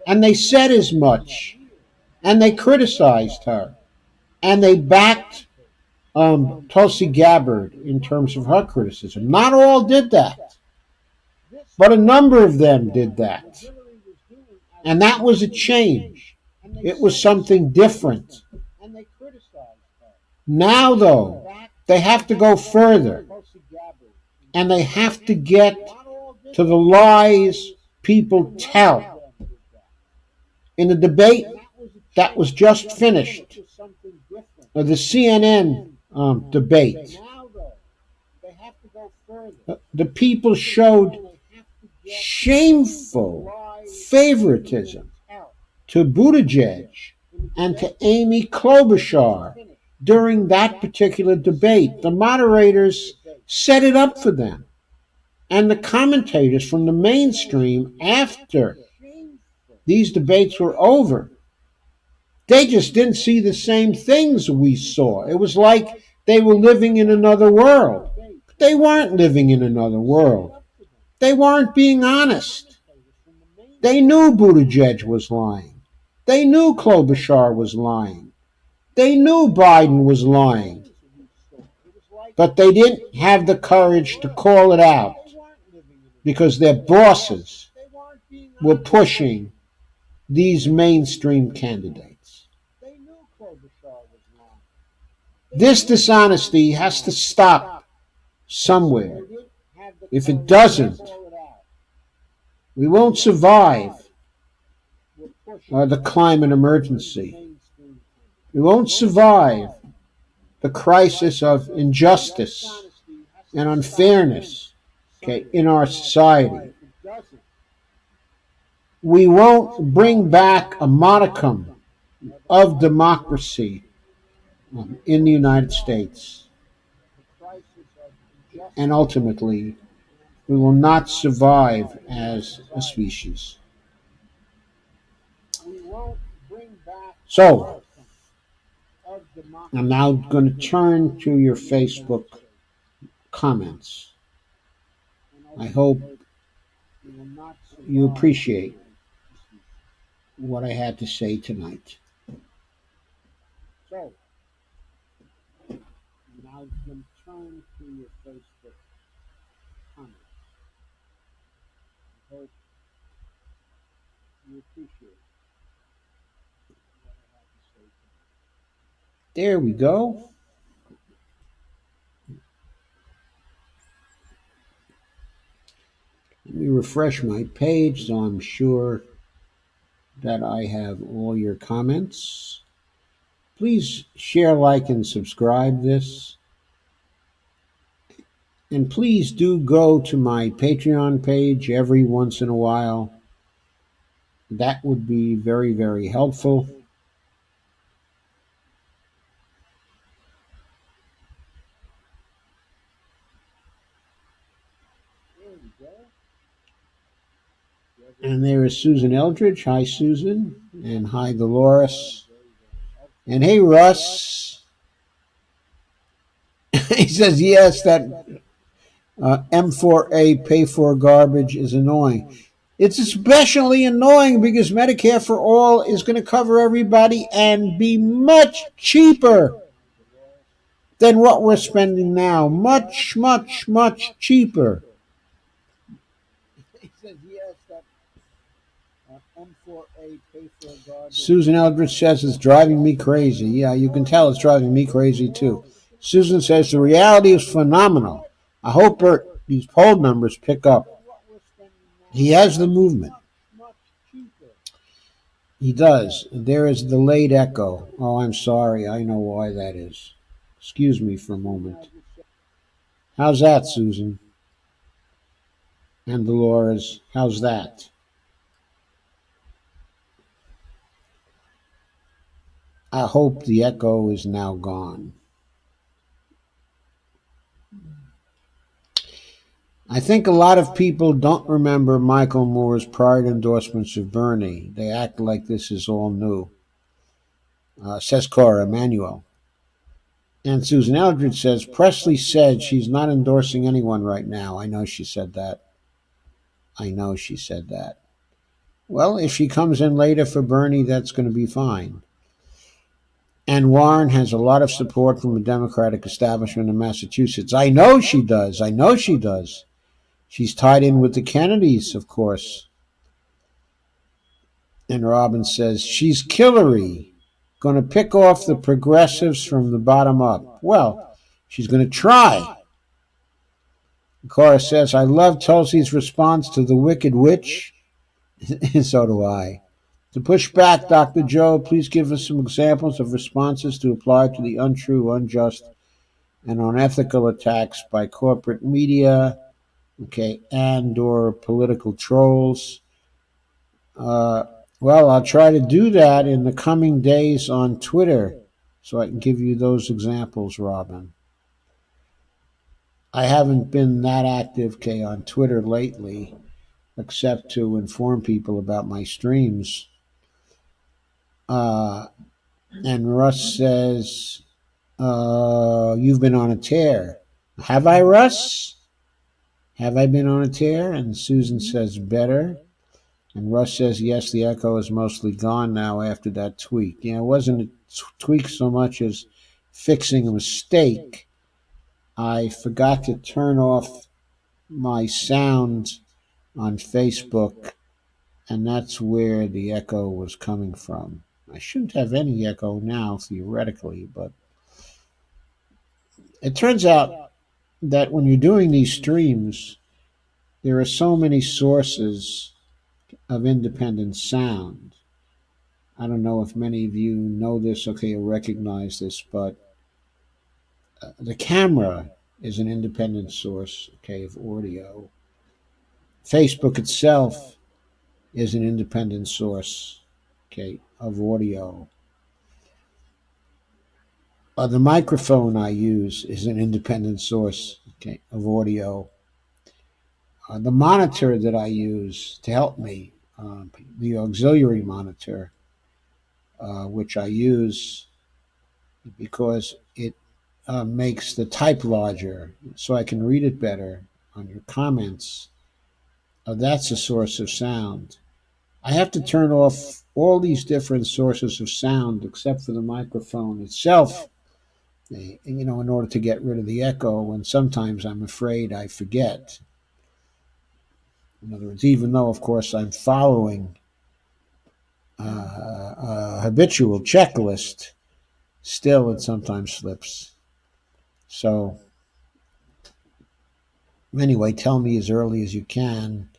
and they said as much, and they criticized her, and they backed Tulsi Gabbard in terms of her criticism. Not all did that, but a number of them did that. And that was a change. It was something different. Now, though, they have to go further, and they have to get to the lies people tell. In the debate that was just finished, the CNN debate, the people showed shameful favoritism to Buttigieg and to Amy Klobuchar during that particular debate. The moderators set it up for them. And the commentators from the mainstream, after these debates were over, they just didn't see the same things we saw. It was like they were living in another world. But they weren't living in another world. They weren't being honest. They knew Buttigieg was lying. They knew Klobuchar was lying. They knew Biden was lying. But they didn't have the courage to call it out because their bosses were pushing these mainstream candidates. This dishonesty has to stop somewhere. If it doesn't, we won't survive the climate emergency. We won't survive the crisis of injustice and unfairness in our society. We won't bring back a modicum of democracy in the United States. And ultimately, we will not survive as a species. So, I'm now going to turn to your Facebook comments. I hope you appreciate what I had to say tonight. So, I'm now going to turn to your Facebook comments. I hope you appreciate what I had to say tonight. There we go. Let me refresh my page so I'm sure that I have all your comments. Please share, like, and subscribe this. And please do go to my Patreon page every once in a while. That would be very, very helpful. And there is Susan Eldridge. Hi, Susan. And hi, Dolores. And hey, Russ. He says, yes, that M4A pay for garbage is annoying. It's especially annoying because Medicare for All is going to cover everybody and be much cheaper than what we're spending now. Much, much, much cheaper. He says, yes, that M4A pay for garbage. Susan Eldridge says it's driving me crazy. Yeah, you can tell it's driving me crazy too. Susan says the reality is phenomenal. I hope these poll numbers pick up. He has the movement. He does. There is delayed echo. Oh, I'm sorry. I know why that is. Excuse me for a moment. How's that, Susan? And Dolores, how's that? I hope the echo is now gone. I think a lot of people don't remember Michael Moore's prior endorsements of Bernie. They act like this is all new. Says Cora Emanuel. And Susan Eldridge says, Presley said she's not endorsing anyone right now. I know she said that. Well, if she comes in later for Bernie, that's going to be fine. And Warren has a lot of support from the Democratic establishment in Massachusetts. I know she does. She's tied in with the Kennedys, of course. And Robin says, she's killery. Going to pick off the progressives from the bottom up. Well, she's going to try. Cora says, I love Tulsi's response to the Wicked Witch. So do I. To push back, Dr. Joe, please give us some examples of responses to apply to the untrue, unjust, and unethical attacks by corporate media, and or political trolls. Well, I'll try to do that in the coming days on Twitter so I can give you those examples, Robin. I haven't been that active, on Twitter lately, except to inform people about my streams. And Russ says, you've been on a tear. Have I, Russ? Have I been on a tear? And Susan says, better. And Russ says, yes, the echo is mostly gone now after that tweak. It wasn't a tweak so much as fixing a mistake. I forgot to turn off my sound on Facebook, and that's where the echo was coming from. I shouldn't have any echo now, theoretically, but it turns out that when you're doing these streams, there are so many sources of independent sound. I don't know if many of you know this, or recognize this, but the camera is an independent source, of audio. Facebook itself is an independent source, of audio. The microphone I use is an independent source, okay, of audio. The monitor that I use to help me, the auxiliary monitor, which I use because it makes the type larger so I can read it better on your comments. That's a source of sound. I have to turn off all these different sources of sound except for the microphone itself, in order to get rid of the echo, and sometimes I'm afraid I forget. In other words, even though, of course, I'm following a habitual checklist, still it sometimes slips. So, anyway, tell me as early as you can,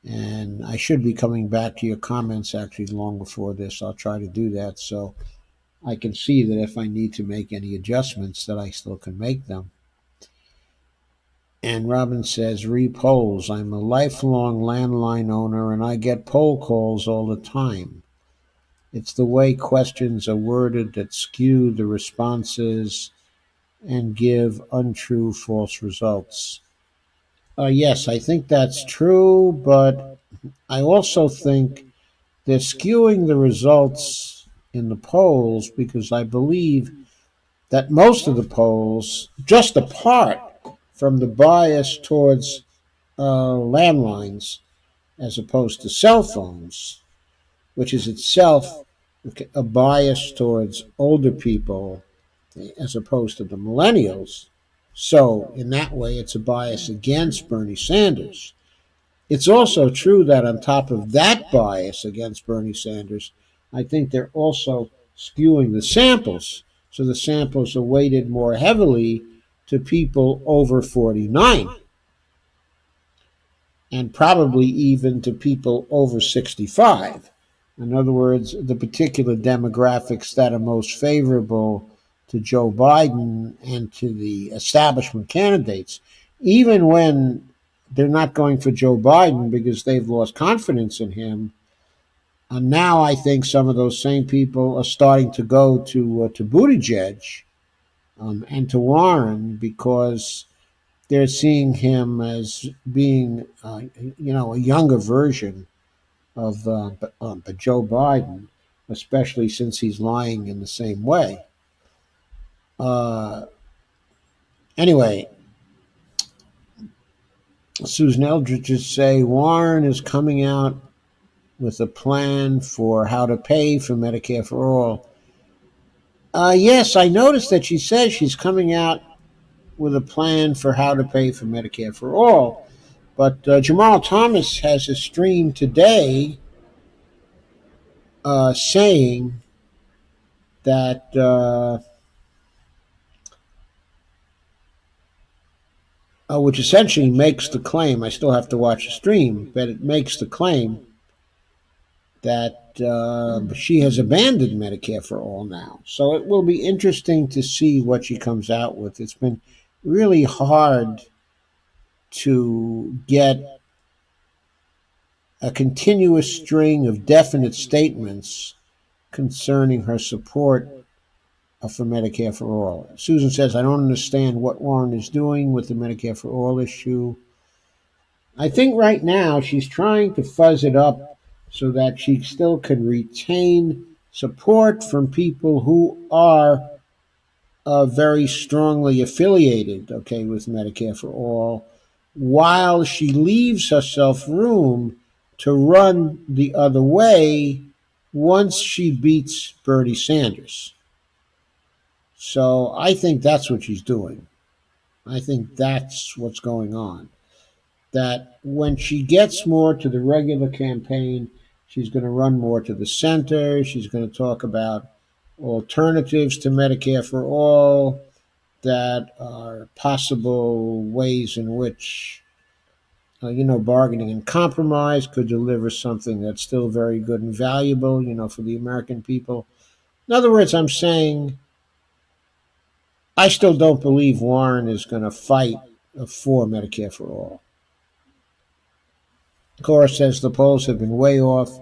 and I should be coming back to your comments actually long before this. I'll try to do that so I can see that if I need to make any adjustments, that I still can make them. And Robin says, re-polls. I'm a lifelong landline owner and I get poll calls all the time. It's the way questions are worded that skew the responses and give untrue, false results. Yes, I think that's true, but I also think they're skewing the results in the polls because I believe that most of the polls, just apart from the bias towards landlines as opposed to cell phones, which is itself a bias towards older people as opposed to the millennials. So, in that way, it's a bias against Bernie Sanders. It's also true that on top of that bias against Bernie Sanders, I think they're also skewing the samples. So the samples are weighted more heavily to people over 49 and probably even to people over 65. In other words, the particular demographics that are most favorable to Joe Biden and to the establishment candidates, even when they're not going for Joe Biden because they've lost confidence in him. And now I think some of those same people are starting to go to Buttigieg and to Warren because they're seeing him as being, a younger version of Joe Biden, especially since he's lying in the same way. Uh, anyway, Susan Eldridge is say Warren is coming out with a plan for how to pay for Medicare for all. Yes, I noticed that she says she's coming out with a plan for how to pay for Medicare for all. But Jamal Thomas has a stream today saying that which essentially makes the claim, I still have to watch the stream, but it makes the claim that she has abandoned Medicare for all now. So it will be interesting to see what she comes out with. It's been really hard to get a continuous string of definite statements concerning her support for Medicare for all. Susan says, I don't understand what Warren is doing with the Medicare for all issue. I think right now she's trying to fuzz it up so that she still can retain support from people who are very strongly affiliated, okay, with Medicare for all, while she leaves herself room to run the other way once she beats Bernie Sanders. So I think that's what she's doing. I think that's what's going on. That when she gets more to the regular campaign, she's going to run more to the center. She's going to talk about alternatives to Medicare for all that are possible ways in which, bargaining and compromise could deliver something that's still very good and valuable, for the American people. In other words, I'm saying I still don't believe Warren is going to fight for Medicare for all. Of course, as the polls have been way off,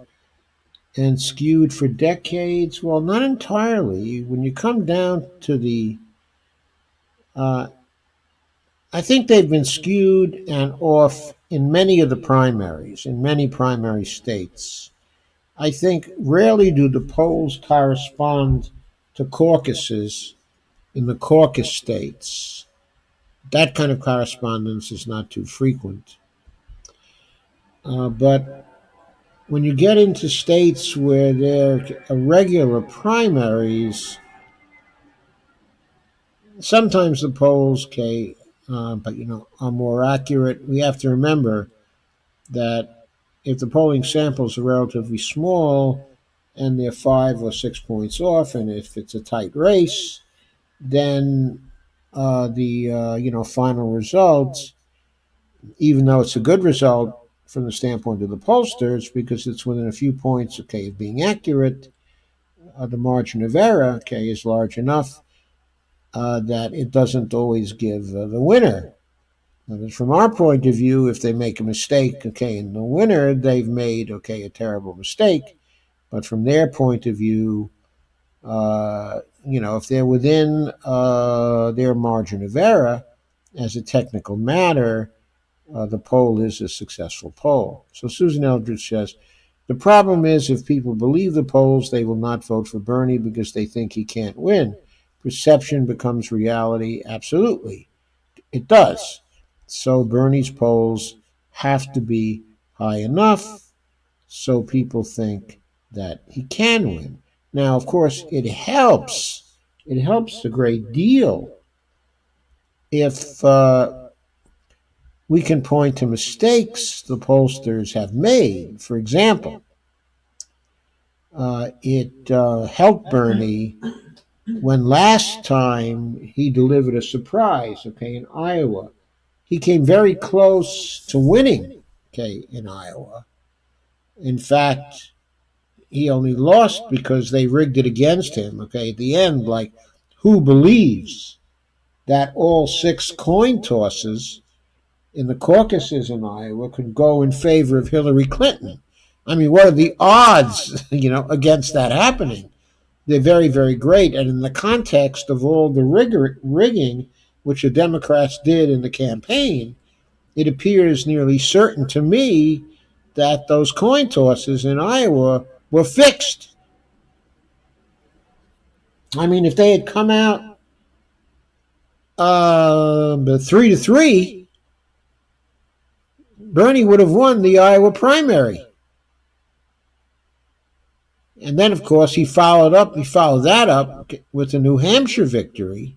and skewed for decades. Well, not entirely. When you come down to uh, I think they've been skewed and off in many of the primaries, in many primary states. I think rarely do the polls correspond to caucuses in the caucus states. That kind of correspondence is not too frequent. But when you get into states where there are regular primaries, sometimes the polls, okay, but are more accurate. We have to remember that if the polling samples are relatively small and they're 5 or 6 points off, and if it's a tight race, then the final results, even though it's a good result from the standpoint of the pollsters, because it's within a few points, okay, of being accurate, the margin of error, okay, is large enough that it doesn't always give the winner. From our point of view, if they make a mistake, okay, in the winner, they've made, okay, a terrible mistake. But from their point of view, if they're within their margin of error as a technical matter, the poll is a successful poll. So Susan Eldridge says, the problem is if people believe the polls, they will not vote for Bernie because they think he can't win. Perception becomes reality. Absolutely. It does. So Bernie's polls have to be high enough so people think that he can win. Now, of course, it helps. It helps a great deal if we can point to mistakes the pollsters have made. For example, it helped Bernie when last time he delivered a surprise, okay, in Iowa. He came very close to winning, okay, in Iowa. In fact, he only lost because they rigged it against him, okay, at the end. Like, who believes that all 6 coin tosses in the caucuses in Iowa could go in favor of Hillary Clinton? I mean, what are the odds, against that happening? They're very, very great. And in the context of all the rigging which the Democrats did in the campaign, it appears nearly certain to me that those coin tosses in Iowa were fixed. I mean, if they had come out 3-3, Bernie would have won the Iowa primary. And then, of course, he followed that up with the New Hampshire victory.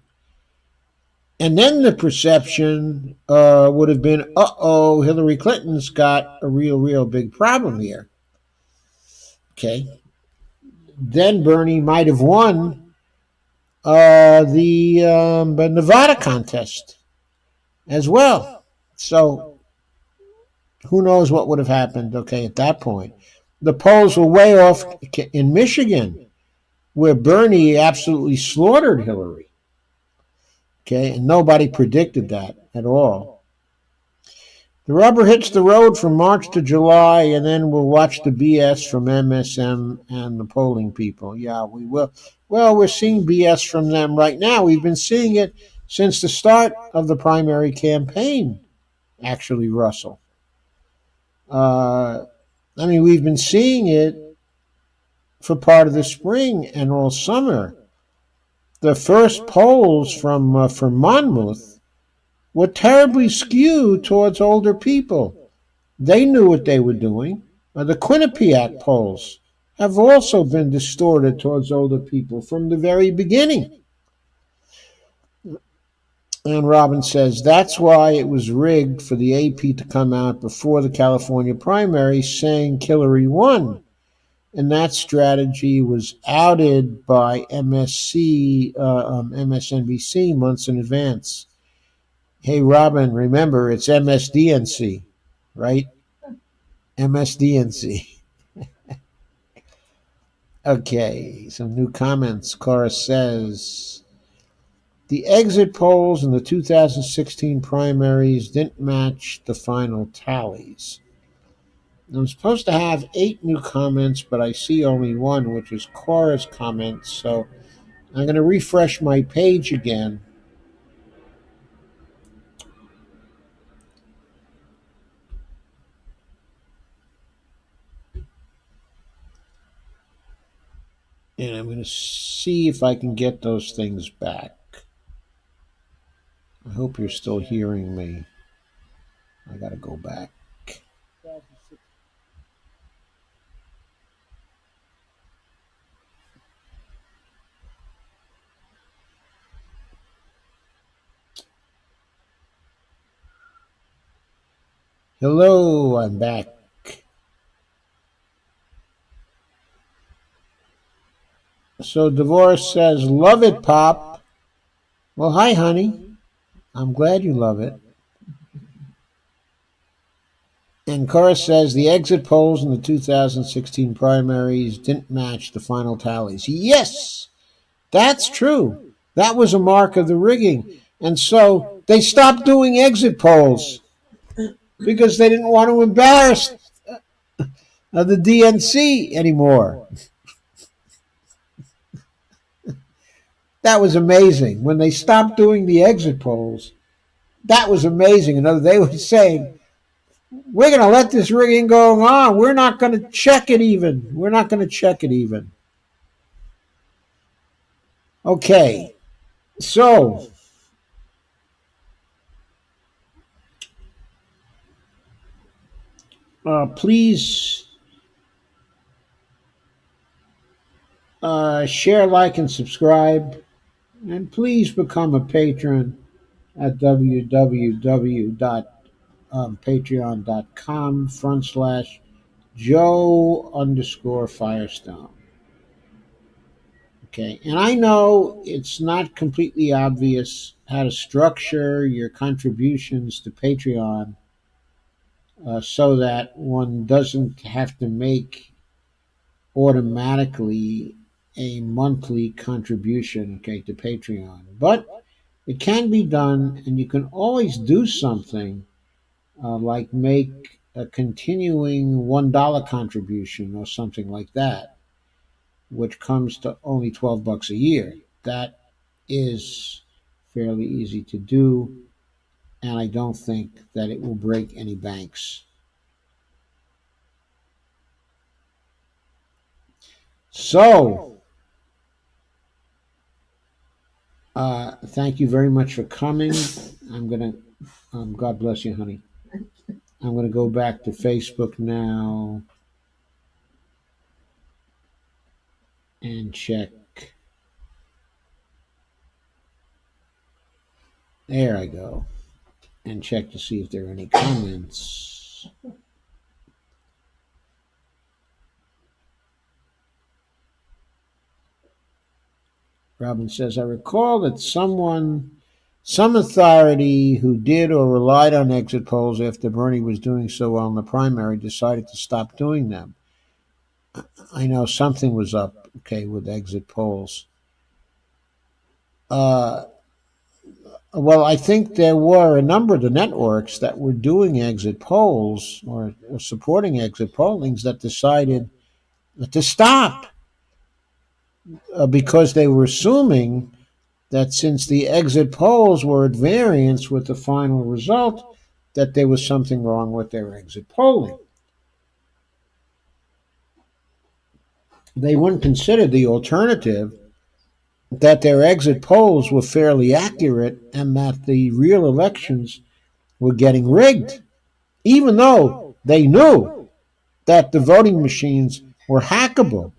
And then the perception would have been, Hillary Clinton's got a real, real big problem here. Okay. Then Bernie might have won the Nevada contest as well. So who knows what would have happened, okay, at that point. The polls were way off in Michigan, where Bernie absolutely slaughtered Hillary. Okay, and nobody predicted that at all. The rubber hits the road from March to July, and then we'll watch the BS from MSM and the polling people. Yeah, we will. Well, we're seeing BS from them right now. We've been seeing it since the start of the primary campaign, actually, Russell. We've been seeing it for part of the spring and all summer. The first polls from Monmouth were terribly skewed towards older people. They knew what they were doing. The Quinnipiac polls have also been distorted towards older people from the very beginning. And Robin says that's why it was rigged for the AP to come out before the California primary saying Hillary won. And that strategy was outed by MSNBC months in advance. Hey, Robin, remember, it's MSDNC, right? MSDNC. Okay, some new comments. Cora says, the exit polls in the 2016 primaries didn't match the final tallies. I'm supposed to have 8 new comments, but I see only one, which is Cora's comment. So I'm going to refresh my page again. And I'm going to see if I can get those things back. I hope you're still hearing me. I got to go back. Hello, I'm back. So Divorce says, love it, Pop. Well, hi, honey. I'm glad you love it. And Cora says the exit polls in the 2016 primaries didn't match the final tallies. Yes, that's true. That was a mark of the rigging. And so they stopped doing exit polls because they didn't want to embarrass the DNC anymore. That was amazing. When they stopped doing the exit polls, that was amazing. You know, they were saying, we're going to let this rigging go on. We're not going to check it even. We're not going to check it even. Okay, so please share, like, and subscribe. And please become a patron at www.patreon.com/Joe_Firestone. Okay, and I know it's not completely obvious how to structure your contributions to Patreon so that one doesn't have to make automatically a monthly contribution, okay, to Patreon. But it can be done, and you can always do something like make a continuing $1 contribution or something like that, which comes to only $12 a year. That is fairly easy to do, and I don't think that it will break any banks. So, thank you very much for coming. I'm gonna, God bless you, honey. I'm gonna go back to Facebook now and check. There I go. And check to see if there are any comments. Robin says, I recall that some authority who did or relied on exit polls after Bernie was doing so well in the primary decided to stop doing them. I know something was up, okay, with exit polls. Well, I think there were a number of the networks that were doing exit polls or supporting exit pollings that decided to stop because they were assuming that since the exit polls were at variance with the final result, that there was something wrong with their exit polling. They wouldn't consider the alternative that their exit polls were fairly accurate and that the real elections were getting rigged, even though they knew that the voting machines were hackable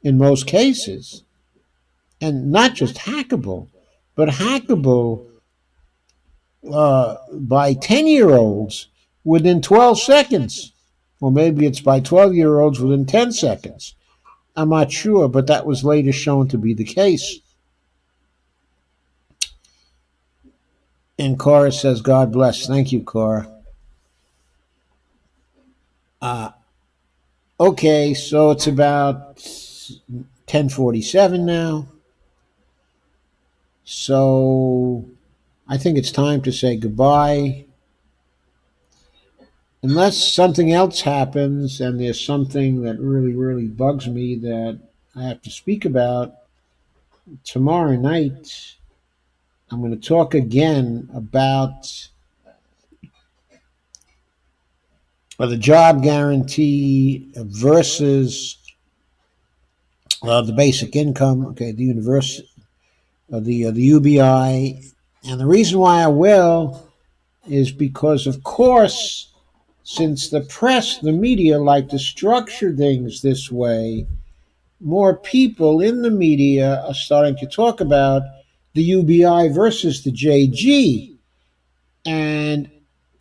in most cases. And not just hackable, but hackable by 10-year-olds within 12 seconds. Or maybe it's by 12-year-olds within 10 seconds. I'm not sure, but that was later shown to be the case. And Cora says, God bless. Thank you, Cora. Okay, so it's about 10:47 now. So I think it's time to say goodbye. unless something else happens and there's something that really, really bugs me that I have to speak about, tomorrow night I'm going to talk again about the job guarantee versus the basic income, okay, the universe, the UBI. And the reason why I will is because, of course, since the press, the media like to structure things this way, more people in the media are starting to talk about the UBI versus the JG. And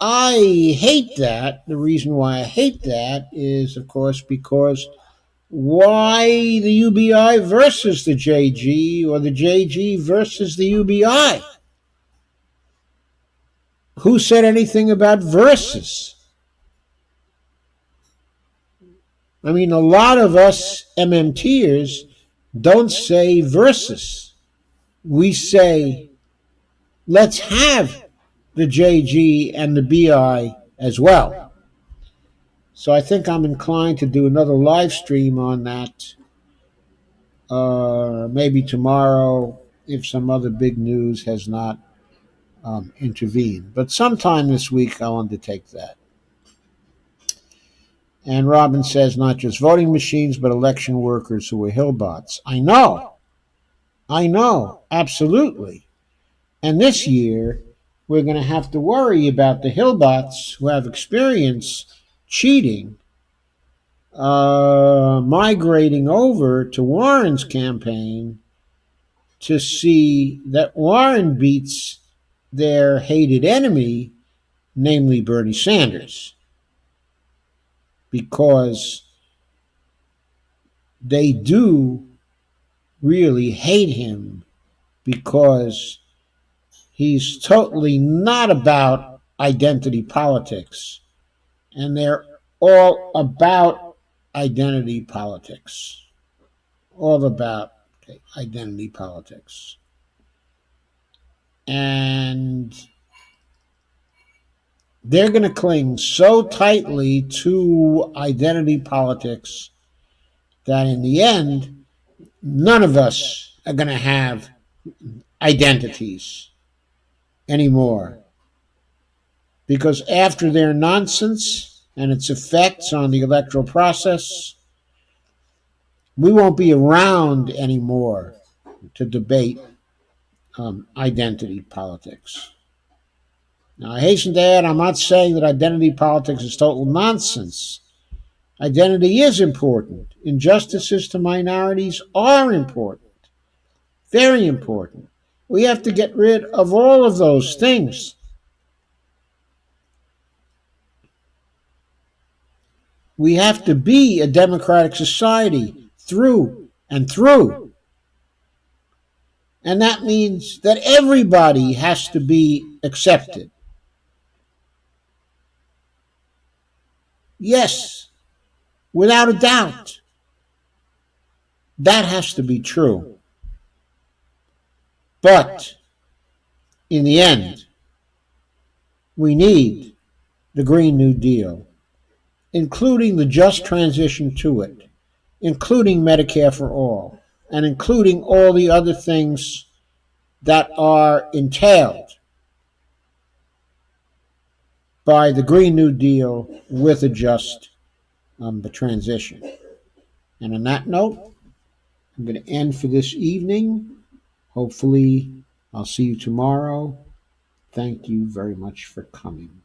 I hate that. The reason why I hate that is, of course, because why the UBI versus the JG or the JG versus the UBI? Who said anything about versus? I mean, a lot of us MMTers don't say versus. We say, let's have the JG and the BI as well. So I think I'm inclined to do another live stream on that, maybe tomorrow if some other big news has not intervened. But sometime this week I'll undertake that. And Robin says not just voting machines, but election workers who are Hillbots. I know, absolutely. And this year, we're going to have to worry about the Hillbots who have experience cheating, migrating over to Warren's campaign to see that Warren beats their hated enemy, namely Bernie Sanders, because they do really hate him because he's totally not about identity politics. And they're all about identity politics. All about identity politics. And they're going to cling so tightly to identity politics that in the end, none of us are going to have identities anymore. Because after their nonsense and its effects on the electoral process, we won't be around anymore to debate identity politics. Now, I hasten to add, I'm not saying that identity politics is total nonsense. Identity is important. Injustices to minorities are important. Very important. We have to get rid of all of those things. We have to be a democratic society through and through. And that means that everybody has to be accepted. Yes, without a doubt. That has to be true. But in the end, we need the Green New Deal, including the just transition to it, including Medicare for all, and including all the other things that are entailed by the Green New Deal with a just transition. And on that note, I'm going to end for this evening. Hopefully, I'll see you tomorrow. Thank you very much for coming.